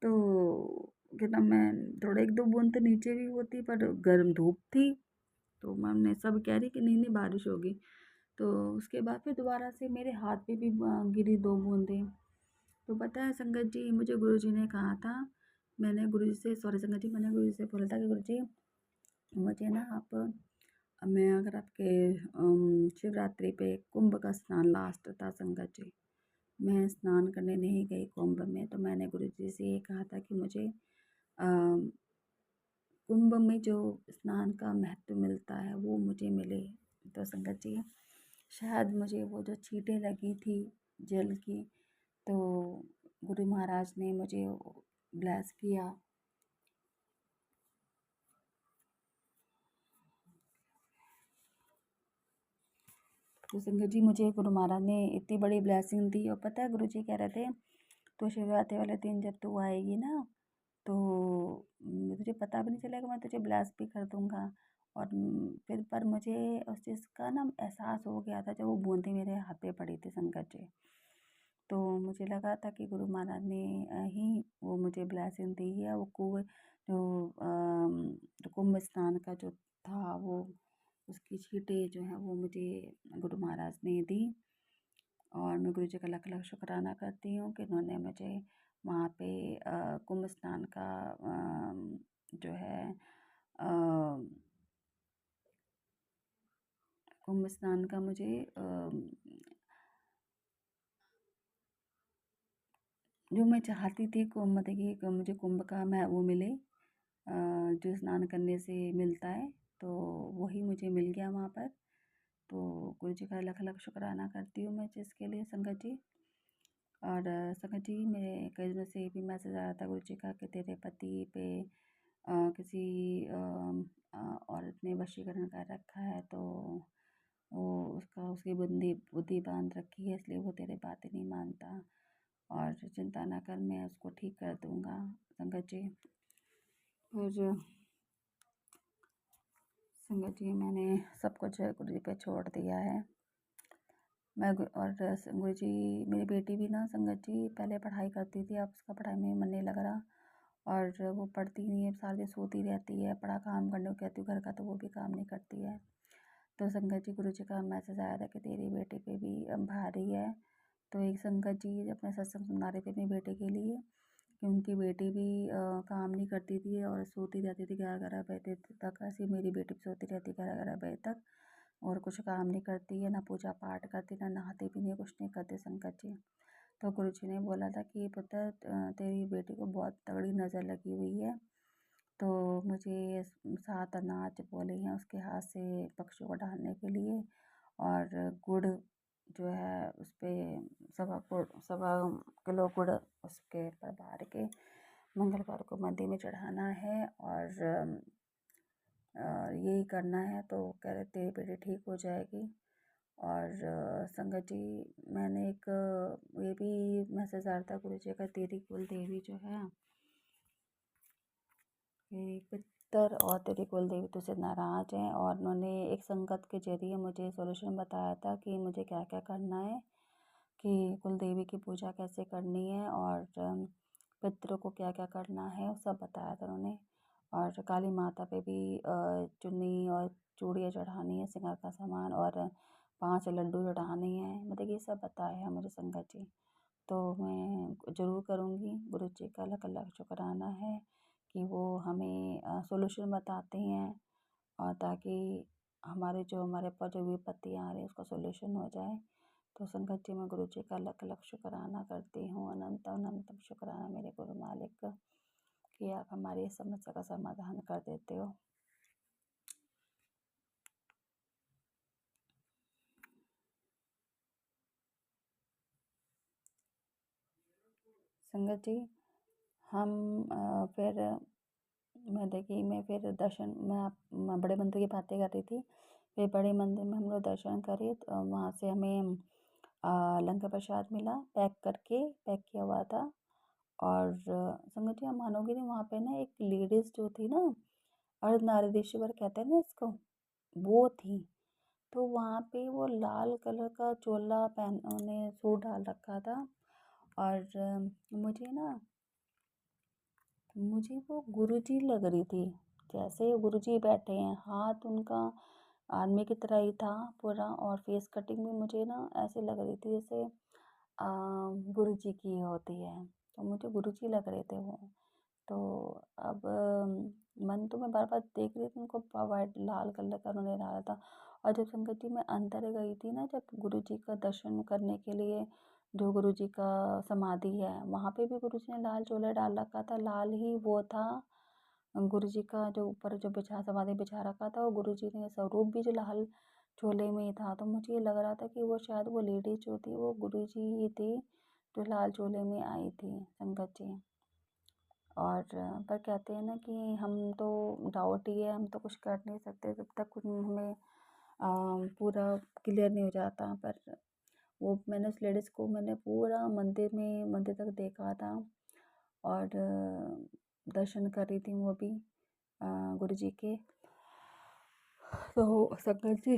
तो क्या नाम है, थोड़ा 1-2 बूंद तो नीचे भी होती, पर गर्म धूप थी। तो हमने सब कह रही कि नहीं नहीं बारिश होगी। तो उसके बाद फिर दोबारा से मेरे हाथ पे भी गिरी 2 बूंदें। तो पता है संगत जी मुझे गुरुजी ने कहा था, मैंने गुरुजी से सॉरी संगत जी मैंने गुरुजी से बोला था कि गुरुजी मुझे ना आप मैं अगर आपके शिवरात्रि पे कुंभ का स्नान लास्ट था संगत जी, मैं स्नान करने नहीं गई कुंभ में। तो मैंने गुरुजी से ये कहा था कि मुझे अम, कुंभ में जो स्नान का महत्व मिलता है वो मुझे मिले। तो संगत जी शायद मुझे वो जो छींटें लगी थी जल की, तो गुरु महाराज ने मुझे ब्लेस किया। तो संगत जी मुझे गुरु महाराज ने इतनी बड़ी ब्लेसिंग दी। और पता है गुरु जी कह रहे थे तो शिवरात्रि वाले दिन जब तू आएगी ना तो तुझे पता भी नहीं चलेगा, मैं तुझे ब्लेस भी कर दूंगा। और फिर पर मुझे उस चीज़ का ना एहसास हो गया था जब वो बूंदें मेरे हाथ पे पड़ी थी संगत जी। तो मुझे लगा था कि गुरु महाराज ने ही वो मुझे ब्लेसिंग दी है। वो कुएं जो कुंभ स्नान का जो था वो उसकी छींटें जो हैं वो मुझे गुरु महाराज ने दी। और मैं गुरु जी का लाख लाख शुक्राना करती हूँ कि उन्होंने मुझे वहाँ पे कुंभ स्नान का जो है कुंभ स्नान का मुझे जो मैं चाहती थी मतलब कि मुझे कुंभ का मैं वो मिले जो स्नान करने से मिलता है, तो वही मुझे मिल गया वहाँ पर। तो गुरु जी का लाख लाख शुक्राना करती हूँ मैं जिसके लिए संगत जी। और संगत जी मेरे कई दिनों से भी मैसेज आ रहा था गुरु जी का कि तेरे पति पे किसी औरत ने वशीकरण कर रखा है, तो वो उसकी बुद्धि बुद्धि बांध रखी है, इसलिए वो तेरे बातें नहीं मानता। और चिंता ना कर, मैं उसको ठीक कर दूंगा संगत जी। फिर संगत जी मैंने सब कुछ गुरु जी पे छोड़ दिया है। और गुरु जी मेरी बेटी भी ना संगत जी पहले पढ़ाई करती थी, अब उसका पढ़ाई में मन नहीं लग रहा। और वो पढ़ती नहीं है, सारा दिन सोती रहती है, पढ़ा काम करने को कहती हूँ घर का तो वो भी काम नहीं करती है। तो संगत जी गुरु जी का मैसेज आया था कि तेरी बेटी पे भी भारी है। तो एक संगत जी अपने सत्संग सुना रहे थे अपनी बेटे के लिए कि उनकी बेटी भी काम नहीं करती थी और सोती रहती थी 11-11 बजे तक। ऐसे मेरी बेटी भी सोती रहती 11-11 बजे तक और कुछ काम नहीं करती है, ना पूजा पाठ करती, ना नहाती भी नहीं, कुछ नहीं करती संगत जी। तो गुरु जी ने बोला था कि पुत्र तेरी बेटी को बहुत तगड़ी नज़र लगी हुई है। तो मुझे 7 अनाज बोले हैं उसके हाथ से पक्षियों को डालने के लिए। और गुड़ जो है उस पर 1.25 किलो गुड़ उसके ऊपर बार के मंगलवार को मंदिर में चढ़ाना है। और यही करना है। तो कह रहे तेरी बेटी ठीक हो जाएगी। और संगत जी मैंने एक ये भी मैसेज आ रहा था गुरु जी का, तेरी कुल देवी जो है तेरी पितर और तेरी कुल देवी तुझसे नाराज़ हैं। और उन्होंने एक संगत के जरिए मुझे सॉल्यूशन बताया था कि मुझे क्या क्या करना है। कि कुल देवी की पूजा कैसे करनी है और पितरों को क्या क्या करना है, वो सब बताया था उन्होंने। और काली माता पे भी चुन्नी और चूड़ियाँ चढ़ानी है, श्रृंगार का सामान, और 5 लड्डू चढ़ाने हैं, मतलब ये सब बताया है मुझे संगत जी। तो मैं ज़रूर करूँगी। गुरु जी का अलग अलग शुक्राना है कि वो हमें सोल्यूशन बताते हैं, और ताकि हमारे ऊपर जो विपत्ति आ रही है उसका सोल्यूशन हो जाए। तो संगत जी, मैं गुरु जी का अलग अलग शुक्राना करती हूँ, अनंत अनंत शुक्राना मेरे गुरु मालिक का, कि आप हमारी इस समस्या का समाधान कर देते हो। संगत जी, हम फिर मैं फिर दर्शन मैं बड़े मंदिर की बातें कर रही थी। फिर बड़े मंदिर में हम लोग दर्शन करे, तो वहाँ से हमें लंगर प्रसाद मिला, पैक किया हुआ था। और संगत जी, आप मानोगे नहीं, वहाँ पे ना एक लेडीज़ जो थी ना, अर्धनारीश्वर कहते हैं ना इसको, वो थी। तो वहाँ पे वो लाल कलर का चोला उन्हें सूट डाल रखा था। और मुझे वो गुरुजी लग रही थी। जैसे गुरुजी बैठे हैं, हाथ उनका आदमी की तरह ही था पूरा, और फेस कटिंग भी मुझे ना ऐसे लग रही थी जैसे गुरुजी की होती है। तो मुझे गुरुजी लग रहे थे वो। तो अब मन तो मैं बार बार देख रही थी उनको, वाइट लाल कलर का उन्होंने डाला था। और जब संगत जी मैं अंदर गई थी ना, जब गुरुजी का दर्शन करने के लिए, जो गुरुजी का समाधि है वहाँ पे भी गुरुजी ने लाल चोला डाल रखा था, लाल ही वो था। गुरुजी का जो ऊपर जो समाधि बिछा रखा था, वो गुरुजी ने स्वरूप भी जो लाल चोले में ही था। तो मुझे ये लग रहा था कि वो शायद वो लेडीज जो थी वो गुरुजी ही थी, जो लाल चोले में आई थी संगत जी। और पर कहते हैं ना कि हम तो डाउट ही है, हम तो कुछ कर नहीं सकते जब तक कुछ हमें पूरा क्लियर नहीं हो जाता। पर वो मैंने उस लेडीज़ को मैंने पूरा मंदिर तक देखा था, और दर्शन कर रही थी वो भी गुरु जी के। तो संगत जी,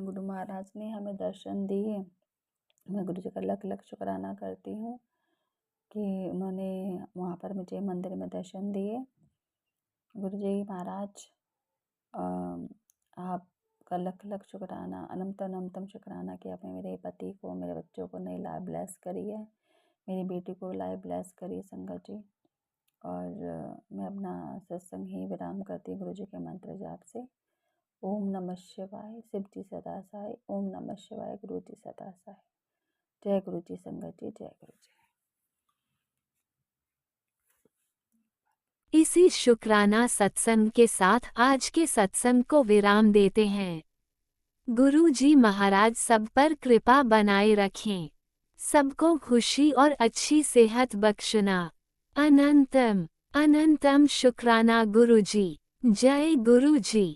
गुरु महाराज ने हमें दर्शन दिए। मैं गुरु जी का अलग अलग शुक्राना करती हूँ कि उन्होंने वहाँ पर मुझे मंदिर में दर्शन दिए। गुरु जी महाराज, आपका लख लख शुक्राना, अनंत अनंतम शुक्राना कि आपने मेरे पति को, मेरे बच्चों को नई लाइफ ब्लेस करी है, मेरी बेटी को लाइफ ब्लेस करी संगत जी। और मैं अपना सत्संग ही विराम करती गुरु जी के मंत्र जाप से। ओम नमः शिवाय, शिव जी सदा सहाय। ओम नमः शिवाय, गुरु जी सदा सहाय। जय गुरु जी संगत जी, जय गुरु जी। इसी शुक्राना सत्संग के साथ आज के सत्संग को विराम देते हैं। गुरु जी महाराज सब पर कृपा बनाए रखें, सबको खुशी और अच्छी सेहत बख्शना। अनंतम अनंतम शुक्राना गुरु जी। जय गुरु जी।